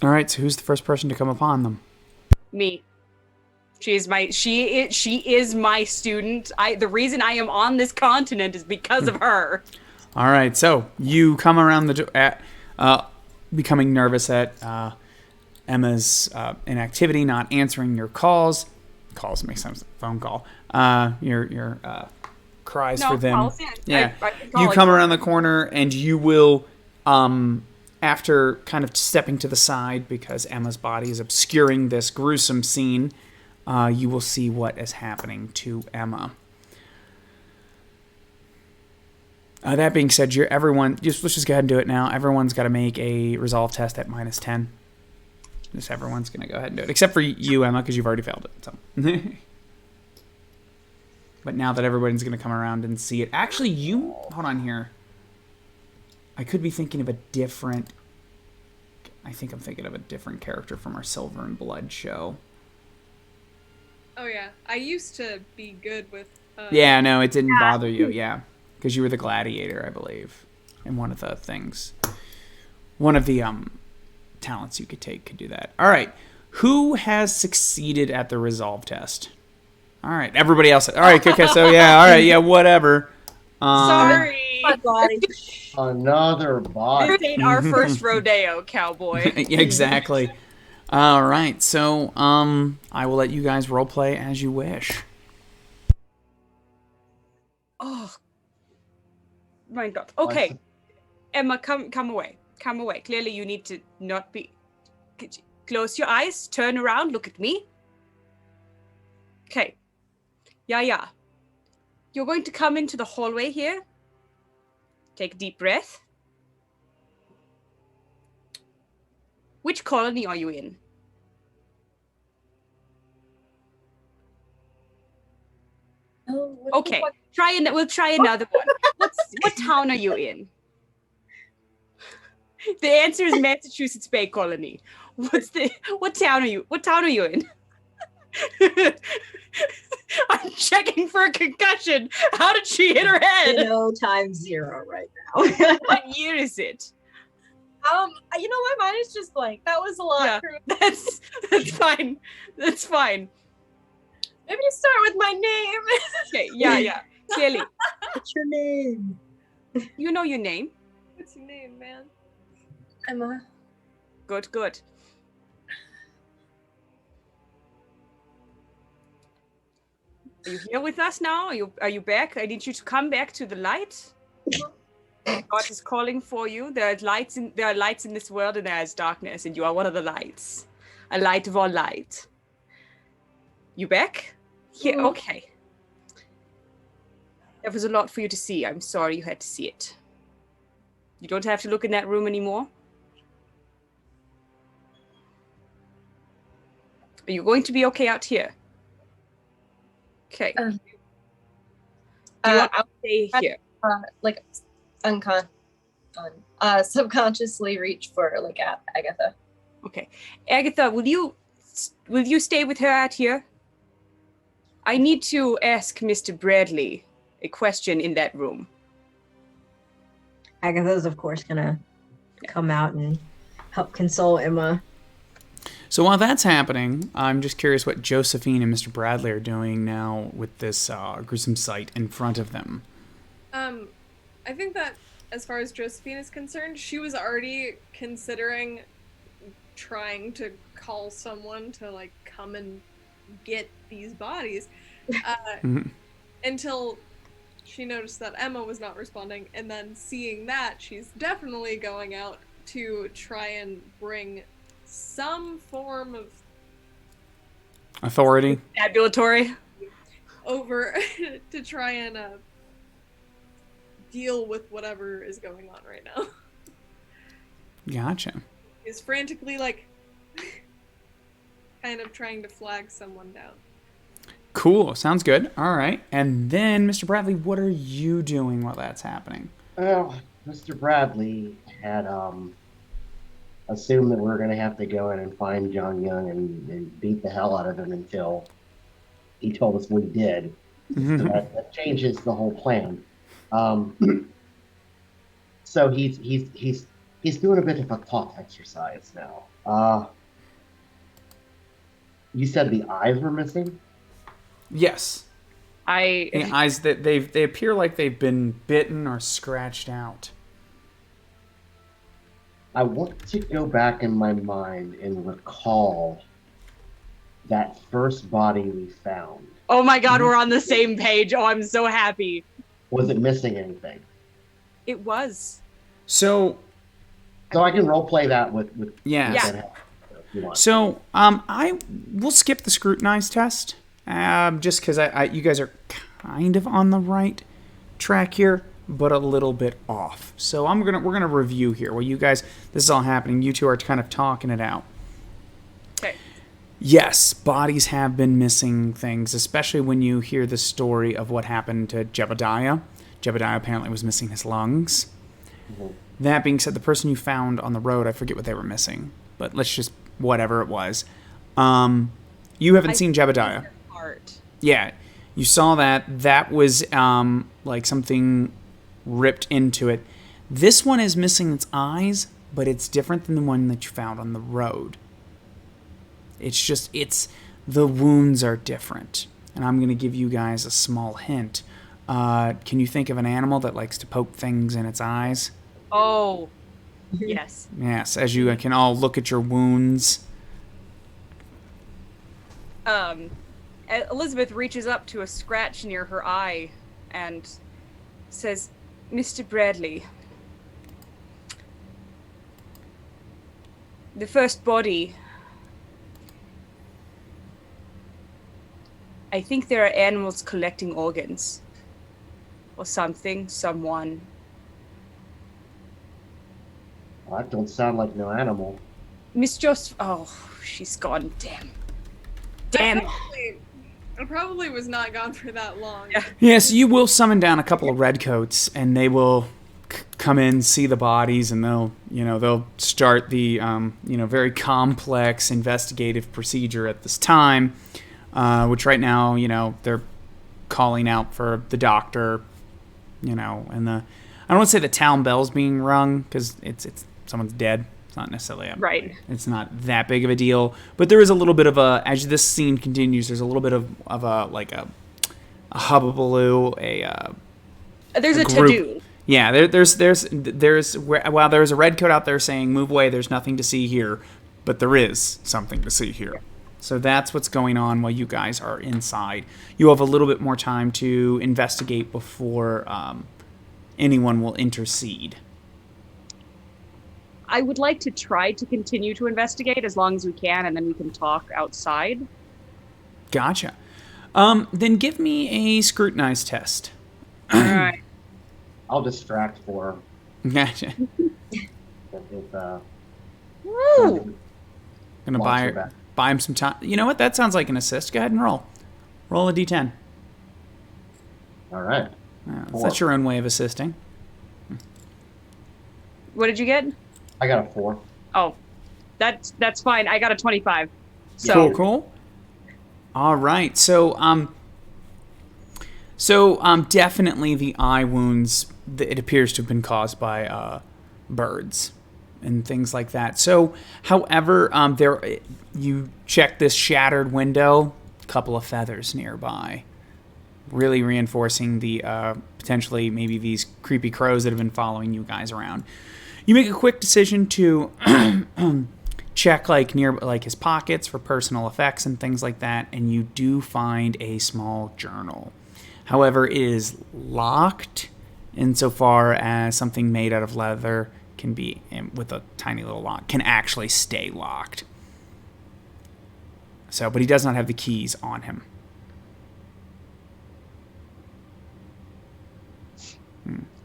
All right, so who's the first person to come upon them? Me. She is my student. The reason I am on this continent is because of her. All right, so you come around the door, becoming nervous at Emma's inactivity, not answering your calls. Calls make sense. Phone call. Your cries for them. Calls, yeah. I You come around the corner, and you will, after kind of stepping to the side because Emma's body is obscuring this gruesome scene, you will see what is happening to Emma. That being said, let's just go ahead and do it now. Everyone's got to make a resolve test at -10. Just everyone's going to go ahead and do it. Except for you, Emma, because you've already failed it. So. But now that everybody's going to come around and see it. Actually, hold on here. I could be thinking of a different... I think I'm thinking of a different character from our Silver and Blood show. Oh yeah, I used to be good with. Yeah, no, it didn't bother you. Yeah, because you were the gladiator, I believe, and one of the talents you could take could do that. All right, who has succeeded at the resolve test? All right, everybody else. All right, okay, so yeah, all right, yeah, whatever. Sorry. Another bot. This ain't our first rodeo, cowboy. Yeah, exactly. All right, so I will let you guys roleplay as you wish. Oh, my God. Okay, Emma, come away. Come away. Clearly, you need to not be. Close your eyes. Turn around. Look at me. Okay. Yeah. You're going to come into the hallway here. Take a deep breath. Which colony are you in? Okay, we'll try another one. What town are you in? The answer is Massachusetts Bay Colony. What town are you in? I'm checking for a concussion. How did she hit her head? times 0 right now. What year is it? You know, my mind is just blank. That was a lot. Yeah, that's fine. That's fine. Maybe you start with my name. Okay, yeah. Kelly. What's your name? You know your name. What's your name, man? Emma. Good. Are you here with us now? Are you back? I need you to come back to the light. God is calling for you. There are lights in this world, and there is darkness, and you are one of the lights. A light of all light. You back? Yeah, okay. There was a lot for you to see. I'm sorry you had to see it. You don't have to look in that room anymore. Are you going to be okay out here? Okay. Do you want to stay here? like subconsciously reach for like Agatha. Okay. Agatha, will you stay with her out here? I need to ask Mr. Bradley a question in that room. Agatha's, of course, gonna come out and help console Emma. So while that's happening, I'm just curious what Josephine and Mr. Bradley are doing now with this gruesome sight in front of them. I think that as far as Josephine is concerned, she was already considering trying to call someone to like come and get these bodies until she noticed that Emma was not responding, and then seeing that, she's definitely going out to try and bring some form of Authority? Ambulatory? over to try and deal with whatever is going on right now. Gotcha. Is frantically like kind of trying to flag someone down. Cool. Sounds good. All right. And then, Mr. Bradley, what are you doing while that's happening? Well, Mr. Bradley had assumed that we were going to have to go in and find John Young and beat the hell out of him until he told us we did. So that changes the whole plan. So he's doing a bit of a thought exercise now. You said the eyes were missing? Yes. The eyes that they appear like they've been bitten or scratched out. I want to go back in my mind and recall that first body we found. Oh my god, we're on the same page. Oh, I'm so happy. Was it missing anything? It was. So I can role play that with yeah. Yeah. if you want. So I will skip the scrutinize test, just because you guys are kind of on the right track here, but a little bit off. So we're gonna review here. While you guys, this is all happening, you two are kind of talking it out. Okay. Yes, bodies have been missing things, especially when you hear the story of what happened to Jebediah. Jebediah apparently was missing his lungs. Mm-hmm. That being said, the person you found on the road, I forget what they were missing, but let's just, whatever it was. You haven't seen Jebediah. Heart. Yeah, you saw that. That was like something ripped into it. This one is missing its eyes, but it's different than the one that you found on the road. The wounds are different. And I'm going to give you guys a small hint. Can you think of an animal that likes to poke things in its eyes? Oh, yes. Yes, as you can all look at your wounds. Elizabeth reaches up to a scratch near her eye and says, Mr. Bradley, the first body, I think there are animals collecting organs. Or something, someone. Well, that don't sound like no animal. Miss Joseph, oh, she's gone, damn. I probably was not gone for that long. Yeah. Yes, you will summon down a couple of redcoats, and they will come in, see the bodies, and they'll start the very complex investigative procedure at this time, which right now they're calling out for the doctor, and I don't want to say the town bell's being rung because it's someone's dead. It's not necessarily right. It's not that big of a deal, but there is a little bit of as this scene continues, there's a little bit of a hubbubaloo, there's a group. to-do. Yeah, there's while there's a redcoat out there saying move away, there's nothing to see here, but there is something to see here. So that's what's going on while you guys are inside. You have a little bit more time to investigate before anyone will intercede. I would like to try to continue to investigate as long as we can, and then we can talk outside. Gotcha. Then give me a scrutinize test. All right. I'll distract for Gotcha. Woo! Gonna buy him some time. You know what? That sounds like an assist. Go ahead and roll. Roll a d10. All right. That's your own way of assisting. What did you get? I got a 4. Oh, that's fine. I got a 25. So Cool. All right. So definitely the eye wounds. It appears to have been caused by birds and things like that. So, however, you check this shattered window. A couple of feathers nearby, really reinforcing the potentially maybe these creepy crows that have been following you guys around. You make a quick decision to check near his pockets for personal effects and things like that, and you do find a small journal. However, it is locked insofar as something made out of leather can be, with a tiny little lock, can actually stay locked. So, but he does not have the keys on him.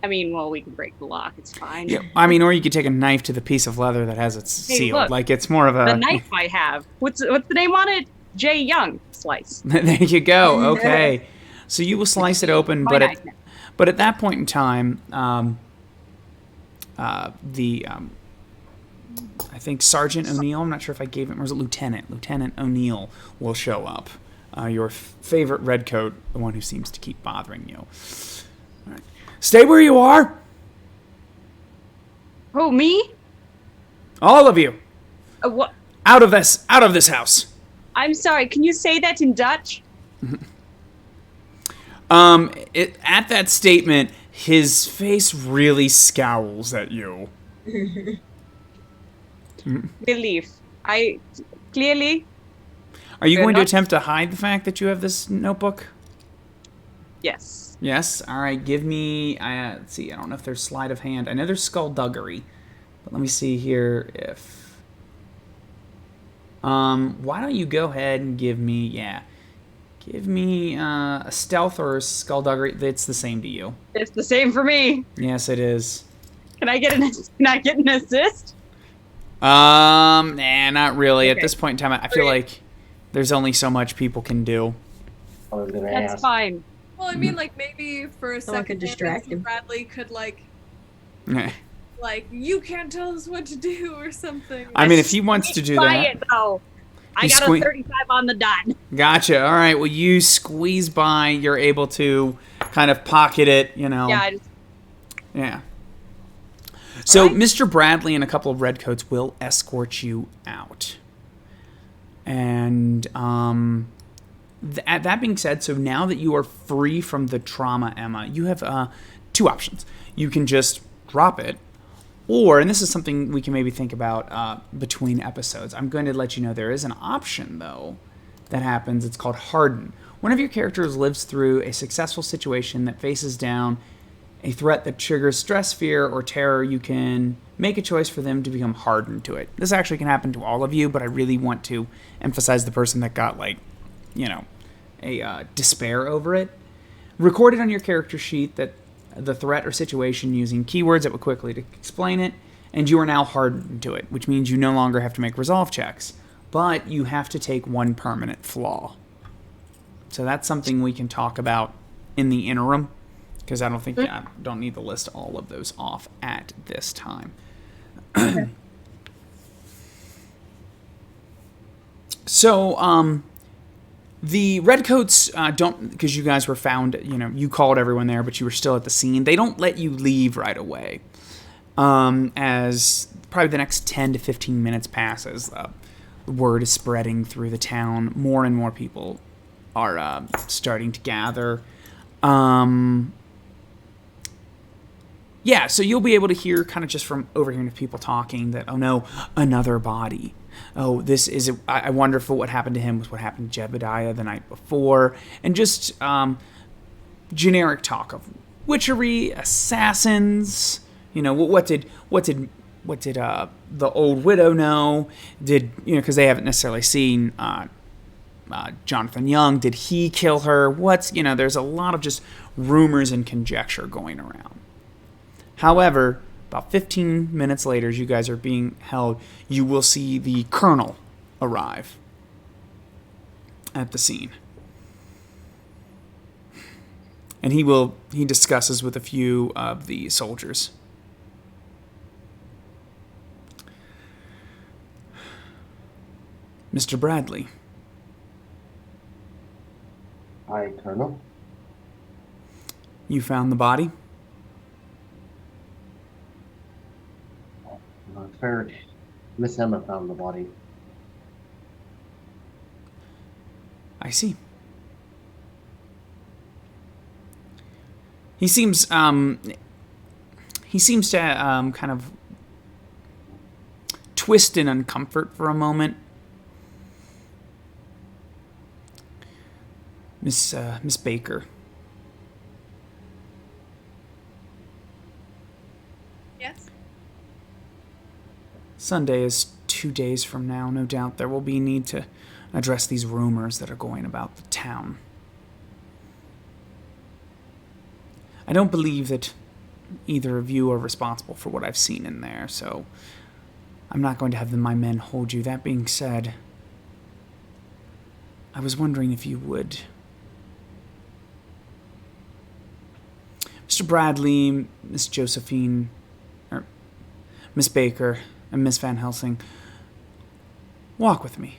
I mean, well, we can break the lock. It's fine. Yeah, I mean, or you could take a knife to the piece of leather that has it sealed. Look, it's more of a... The knife I have. What's the name on it? J. Young slice. There you go. Okay. So you will slice it open, but at that point in time, I think Sergeant O'Neill, I'm not sure if I gave him, or was it Lieutenant O'Neill will show up. Your favorite redcoat, the one who seems to keep bothering you. All right. Stay where you are. Oh, me? All of you. What? Out of this house. I'm sorry. Can you say that in Dutch? At that statement, his face really scowls at you. Relief. Clearly. Are you going to attempt to hide the fact that you have this notebook? Yes. Yes. All right. Give me. Let's see. I don't know if there's sleight of hand. I know there's skullduggery, but let me see here if. Why don't you go ahead and give me? Yeah. Give me a stealth or a skullduggery. It's the same to you. It's the same for me. Yes, it is. Can I get an assist? Nah, not really. Okay. At this point in time, I feel like there's only so much people can do. I was gonna That's ask. fine. Well, I mean, maybe for a Someone second, could distract him. Bradley could Yeah. you can't tell us what to do or something. I mean, if he wants to do that. Quiet, though. I got a 35 on the dot. Gotcha. All right. Well, you squeeze by. You're able to kind of pocket it, Yeah, Yeah. So, right. Mr. Bradley and a couple of redcoats will escort you out. And that being said, so now that you are free from the trauma, Emma, you have 2 options. You can just drop it, or, and this is something we can maybe think about between episodes. I'm going to let you know there is an option, though, that happens. It's called Harden. One of your characters lives through a successful situation that faces down a threat that triggers stress, fear, or terror. You can make a choice for them to become hardened to it. This actually can happen to all of you, but I really want to emphasize the person that got, a despair over it. Record it on your character sheet that the threat or situation using keywords that would quickly explain it, and you are now hardened to it, which means you no longer have to make resolve checks, but you have to take 1 permanent flaw. So that's something we can talk about in the interim, because I don't need to list all of those off at this time. So, the redcoats don't, because you guys were found, you called everyone there, but you were still at the scene. They don't let you leave right away. As probably the next 10 to 15 minutes passes, the word is spreading through the town. More and more people are starting to gather. Yeah, so you'll be able to hear kind of just from overhearing of people talking that, oh no, another body. Oh, this is, I wonder if what happened to him was what happened to Jebediah the night before. And just generic talk of witchery, assassins. What did the old widow know? Because they haven't necessarily seen Jonathan Young. Did he kill her? There's a lot of just rumors and conjecture going around. However, about 15 minutes later, as you guys are being held, you will see the colonel arrive at the scene. And he discusses with a few of the soldiers. Mr. Bradley. Hi, Colonel. You found the body? Third, Miss Emma found the body. I see. He seems to kind of twist in uncomfort for a moment. Miss Baker. Yes. Sunday is 2 days from now. No doubt there will be need to address these rumors that are going about the town. I don't believe that either of you are responsible for what I've seen in there, so I'm not going to have my men hold you. That being said, I was wondering if you would... Mr. Bradley, Miss Josephine, or Miss Baker, and Miss Van Helsing, walk with me.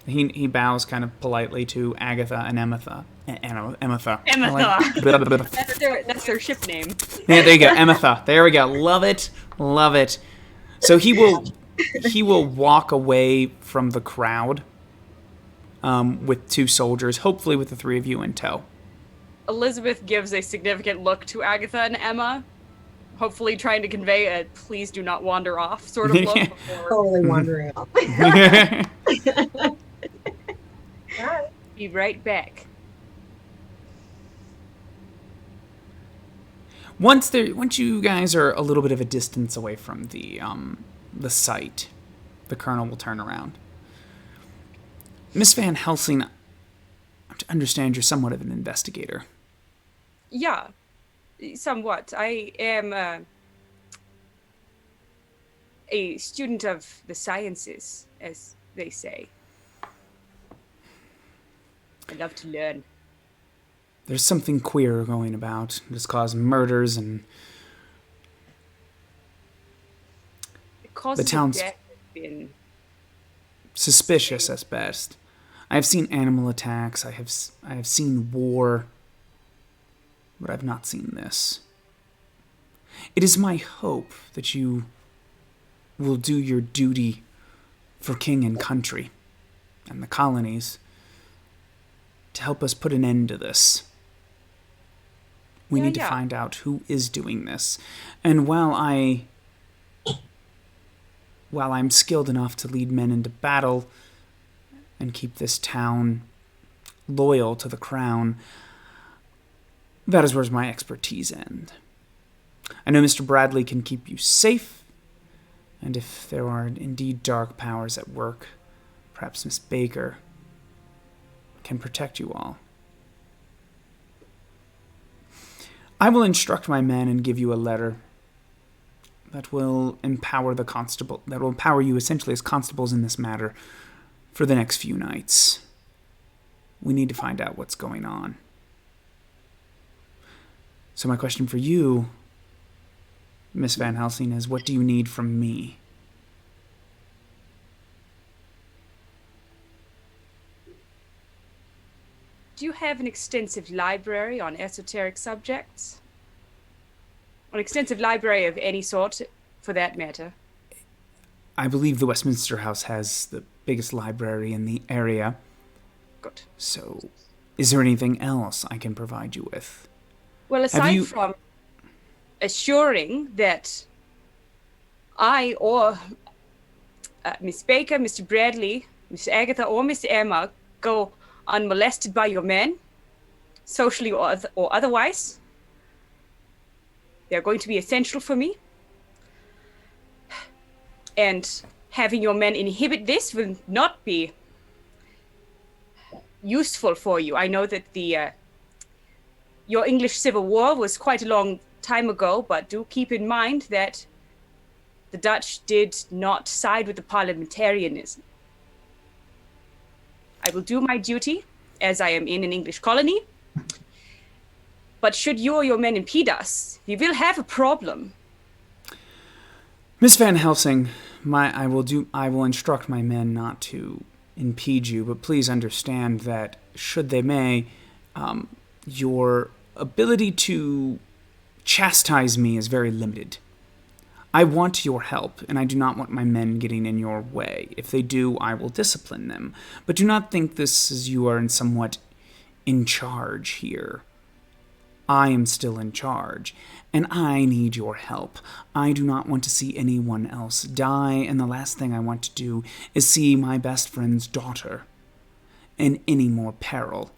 He bows kind of politely to Agatha and Emetha. Emetha. That's their ship name. Yeah, there you go. Emetha. There we go. Love it. Love it. So he will walk away from the crowd with 2 soldiers, hopefully with the 3 of you in tow. Elizabeth gives a significant look to Agatha and Emma, hopefully trying to convey a "please do not wander off" sort of look. Before Totally wandering off. be right back. Once you guys are a little bit of a distance away from the site, the colonel will turn around. Miss Van Helsing, I understand you're somewhat of an investigator. Yeah, somewhat. I am a student of the sciences, as they say. I love to learn. There's something queer going about. It's caused murders and The town's death has been suspicious at best. I have seen animal attacks. I have seen war, but I've not seen this. It is my hope that you will do your duty for king and country and the colonies to help us put an end to this. We need to find out who is doing this. And while I'm skilled enough to lead men into battle and keep this town loyal to the crown, that is where my expertise ends. I know Mr. Bradley can keep you safe, and if there are indeed dark powers at work, perhaps Miss Baker can protect you all. I will instruct my men and give you a letter that will empower you essentially as constables in this matter for the next few nights. We need to find out what's going on. So my question for you, Miss Van Helsing, is what do you need from me? Do you have an extensive library on esoteric subjects? An extensive library of any sort, for that matter? I believe the Westminster House has the biggest library in the area. Good. So, is there anything else I can provide you with? Well, aside from assuring that I or Miss Baker, Mr. Bradley, Miss Agatha, or Miss Emma go unmolested by your men, socially or otherwise, they're going to be essential for me. And having your men inhibit this will not be useful for you. I know that your English Civil War was quite a long time ago, but do keep in mind that the Dutch did not side with the parliamentarianism. I will do my duty as I am in an English colony. But should you or your men impede us, we will have a problem. Miss Van Helsing, I will instruct my men not to impede you, but please understand that, should they may, your ability to chastise me is very limited. I want your help, and I do not want my men getting in your way. If they do, I will discipline them. But do not think this as you are somewhat in charge here. I am still in charge, and I need your help. I do not want to see anyone else die, and the last thing I want to do is see my best friend's daughter in any more peril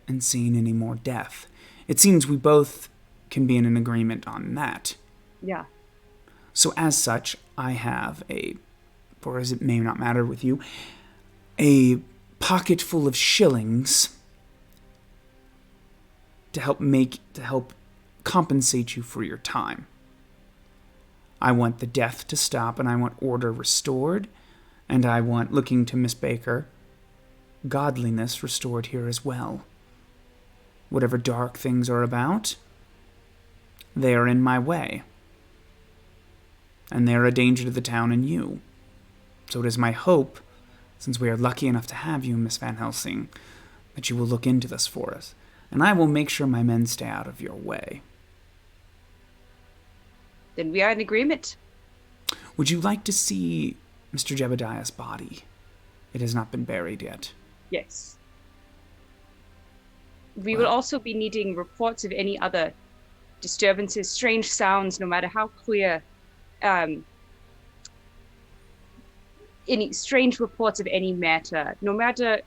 and seeing any more death. It seems we both can be in an agreement on that. Yeah. So as such, I have or as it may not matter with you, a pocket full of shillings to help compensate you for your time. I want the death to stop, and I want order restored, and I want, looking to Miss Baker, godliness restored here as well. Whatever dark things are about, they are in my way, and they are a danger to the town and you. So it is my hope, since we are lucky enough to have you, Miss Van Helsing, that you will look into this for us, and I will make sure my men stay out of your way. Then we are in agreement. Would you like to see Mr. Jebediah's body? It has not been buried yet. Yes. We will also be needing reports of any other disturbances, strange sounds, no matter how clear. Any strange reports of any matter, no matter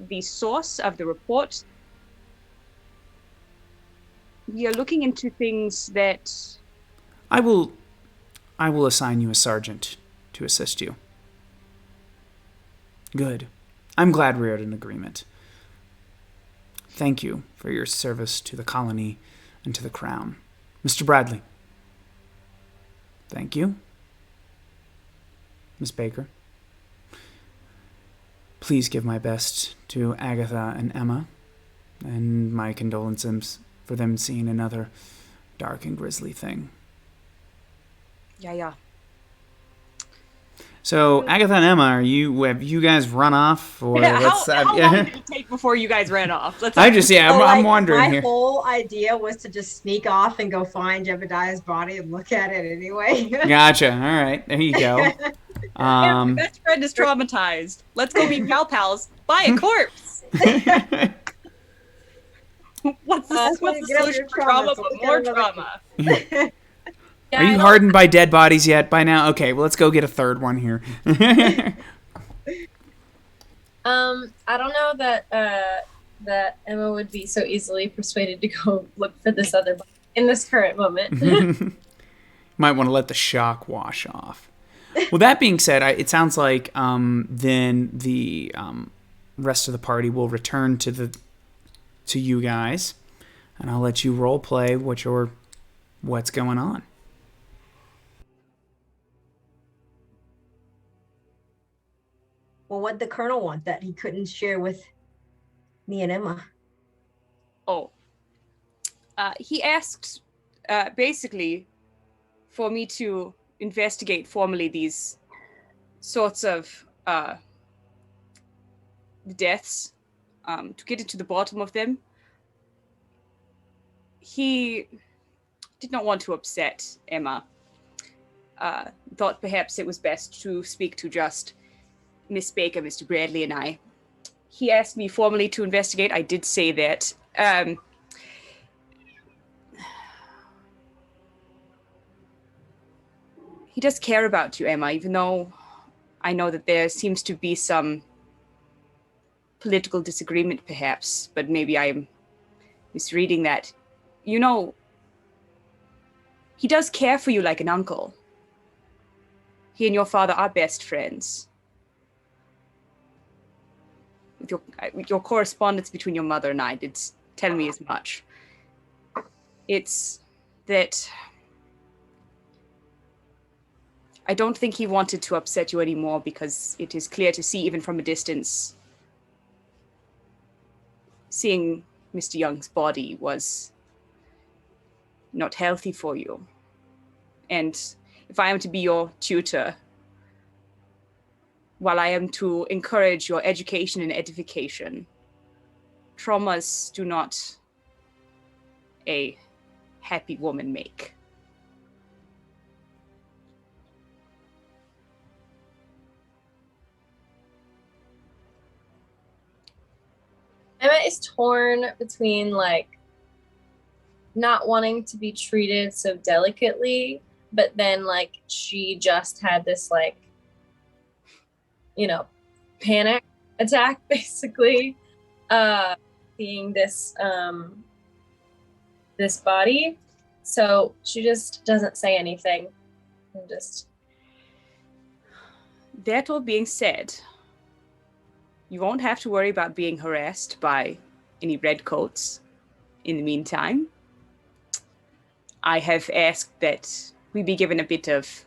the source of the report. We are looking into things that... I will assign you a sergeant to assist you. Good. I'm glad we're at an agreement. Thank you for your service to the colony and to the crown. Mr. Bradley. Thank you. Miss Baker. Please give my best to Agatha and Emma, and my condolences for them seeing another dark and grisly thing. Yeah. So, Agatha and Emma, have you guys run off? Or how long did it take before you guys ran off? I'm wondering my here. My whole idea was to just sneak off and go find Jebediah's body and look at it anyway. Gotcha. All right. There you go. My best friend is traumatized. Let's go be pals. Buy a corpse. What's the solution for trauma but more trauma? Are you hardened by dead bodies yet by now? Okay, well, let's go get a third one here. I don't know that Emma would be so easily persuaded to go look for this other body in this current moment. Might want to let the shock wash off. Well, that being said, it sounds like then the rest of the party will return to you guys, and I'll let you role play what's going on. Well, what'd the colonel want that he couldn't share with me and Emma? Oh. He asked, basically, for me to investigate formally these sorts of deaths, to get into the bottom of them. He did not want to upset Emma. Thought perhaps it was best to speak to just Miss Baker, Mr. Bradley, and I. He asked me formally to investigate. I did say that. He does care about you, Emma, even though I know that there seems to be some political disagreement, perhaps, but maybe I'm misreading that. You know, he does care for you like an uncle. He and your father are best friends. With your correspondence between your mother and I did tell me as much. It's that I don't think he wanted to upset you anymore, because it is clear to see, even from a distance, seeing Mr. Young's body was not healthy for you. And if I am to be your tutor, while I am to encourage your education and edification, traumas do not a happy woman make. Emma is torn between like not wanting to be treated so delicately, but then like she just had this like, you know, panic attack basically, seeing this this body. So she just doesn't say anything and just. That all being said, you won't have to worry about being harassed by any redcoats in the meantime. I have asked that we be given a bit of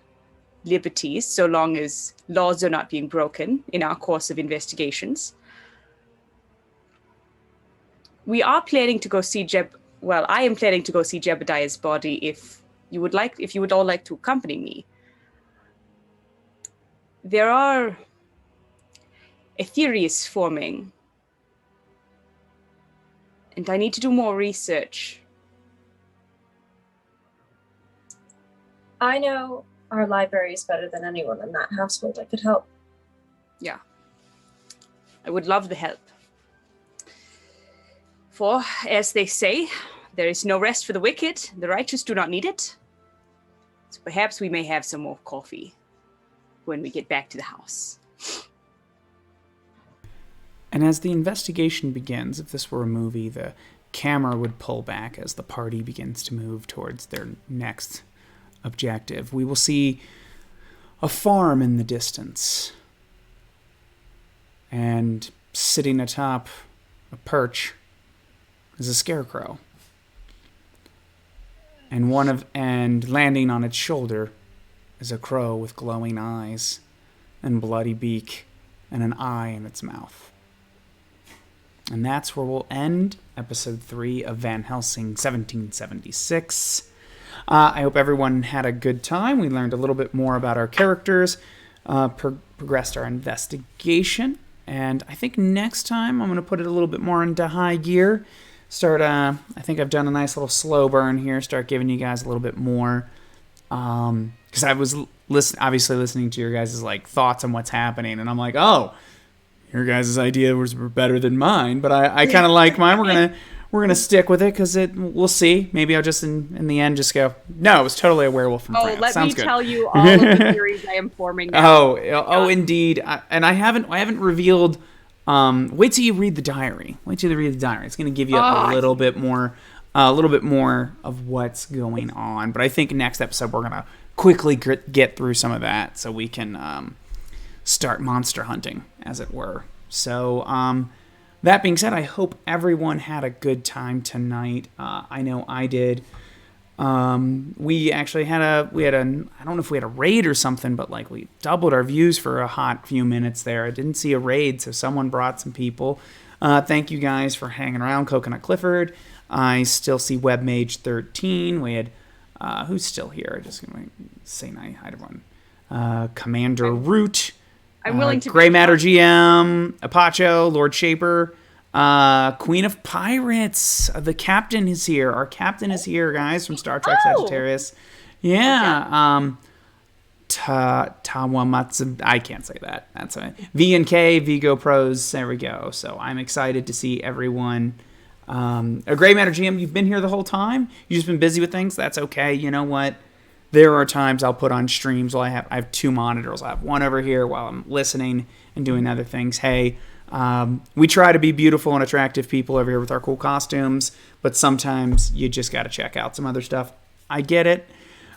liberties so long as laws are not being broken in our course of investigations. We are planning to go see I am planning to go see Jebediah's body if you would all like to accompany me. There are a theory is forming, and I need to do more research. I know our library is better than anyone in that household. I could help. Yeah. I would love the help. For, as they say, there is no rest for the wicked. The righteous do not need it. So perhaps we may have some more coffee when we get back to the house. And as the investigation begins, if this were a movie, the camera would pull back as the party begins to move towards their next objective. We will see a farm in the distance. And sitting atop a perch is a scarecrow. And landing on its shoulder is a crow with glowing eyes and bloody beak and an eye in its mouth. And that's where we'll end episode 3 of Van Helsing 1776. I hope everyone had a good time. We learned a little bit more about our characters, progressed our investigation, and I think next time I'm going to put it a little bit more into high gear. I think I've done a nice little slow burn here, start giving you guys a little bit more, because I was obviously listening to your guys' like thoughts on what's happening, and I'm like, oh, your guys' idea was better than mine, but I kind of like mine. We're gonna stick with it because we'll see. Maybe I'll just in the end just go, no, it was totally a werewolf from France. Let Sounds me good. tell you all of the theories I am forming now. Oh, indeed. I haven't revealed. Wait till you read the diary. It's gonna give you a little bit more of what's going on. But I think next episode we're gonna quickly get through some of that so we can start monster hunting, as it were. So, that being said, I hope everyone had a good time tonight. I know I did. We actually had I don't know if we had a raid or something, but like we doubled our views for a hot few minutes there. I didn't see a raid, so someone brought some people. Thank you guys for hanging around. Coconut Clifford. I still see Webmage13. We had, who's still here? Just going to say hi to everyone. Commander Root. I'm willing to Grey Matter GM, Apacho, Lord Shaper, Queen of Pirates. The captain is here. Our captain is here, guys, from Star Trek Sagittarius. Yeah. Tawamatsu. I can't say that. That's it. V&K, Vigo Pros. There we go. So I'm excited to see everyone. A Grey Matter GM, you've been here the whole time. You've just been busy with things. That's okay. You know what? There are times I'll put on streams while I have 2 monitors. I have one over here while I'm listening and doing other things. Hey, we try to be beautiful and attractive people over here with our cool costumes, but sometimes you just got to check out some other stuff. I get it.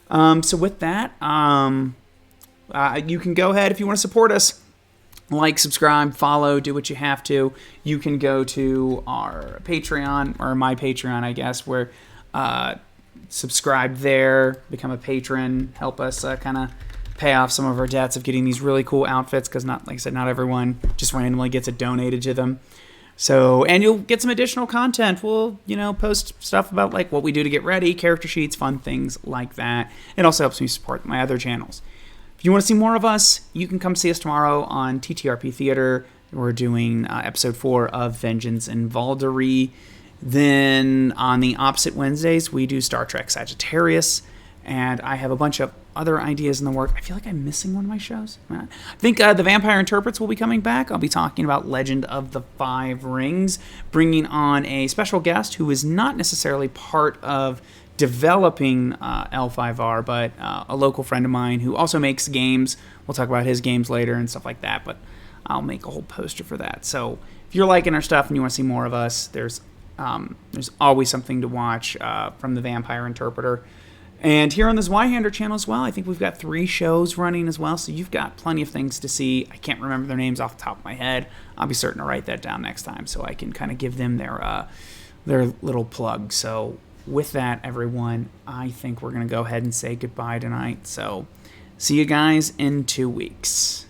So with that, you can go ahead if you want to support us. Like, subscribe, follow, do what you have to. You can go to our Patreon, or my Patreon, I guess, where subscribe there, become a patron, help us kind of pay off some of our debts of getting these really cool outfits, because like I said, not everyone just randomly gets it donated to them. So, and you'll get some additional content. We'll, post stuff about like what we do to get ready, character sheets, fun things like that. It also helps me support my other channels. If you want to see more of us, you can come see us tomorrow on TTRP Theater. We're doing episode 4 of Vengeance in Valdery. Then on the opposite Wednesdays, we do Star Trek Sagittarius. And I have a bunch of other ideas in the work. I feel like I'm missing one of my shows. I think The Vampire Interprets will be coming back. I'll be talking about Legend of the Five Rings, bringing on a special guest who is not necessarily part of developing L5R, but a local friend of mine who also makes games. We'll talk about his games later and stuff like that, but I'll make a whole poster for that. So if you're liking our stuff and you want to see more of us, there's always something to watch from The Vampire Interpreter. And here on the Zweihander channel as well, I think we've got 3 shows running as well, so you've got plenty of things to see. I can't remember their names off the top of my head. I'll be certain to write that down next time so I can kind of give them their little plug. So with that, everyone, I think we're going to go ahead and say goodbye tonight. So see you guys in 2 weeks.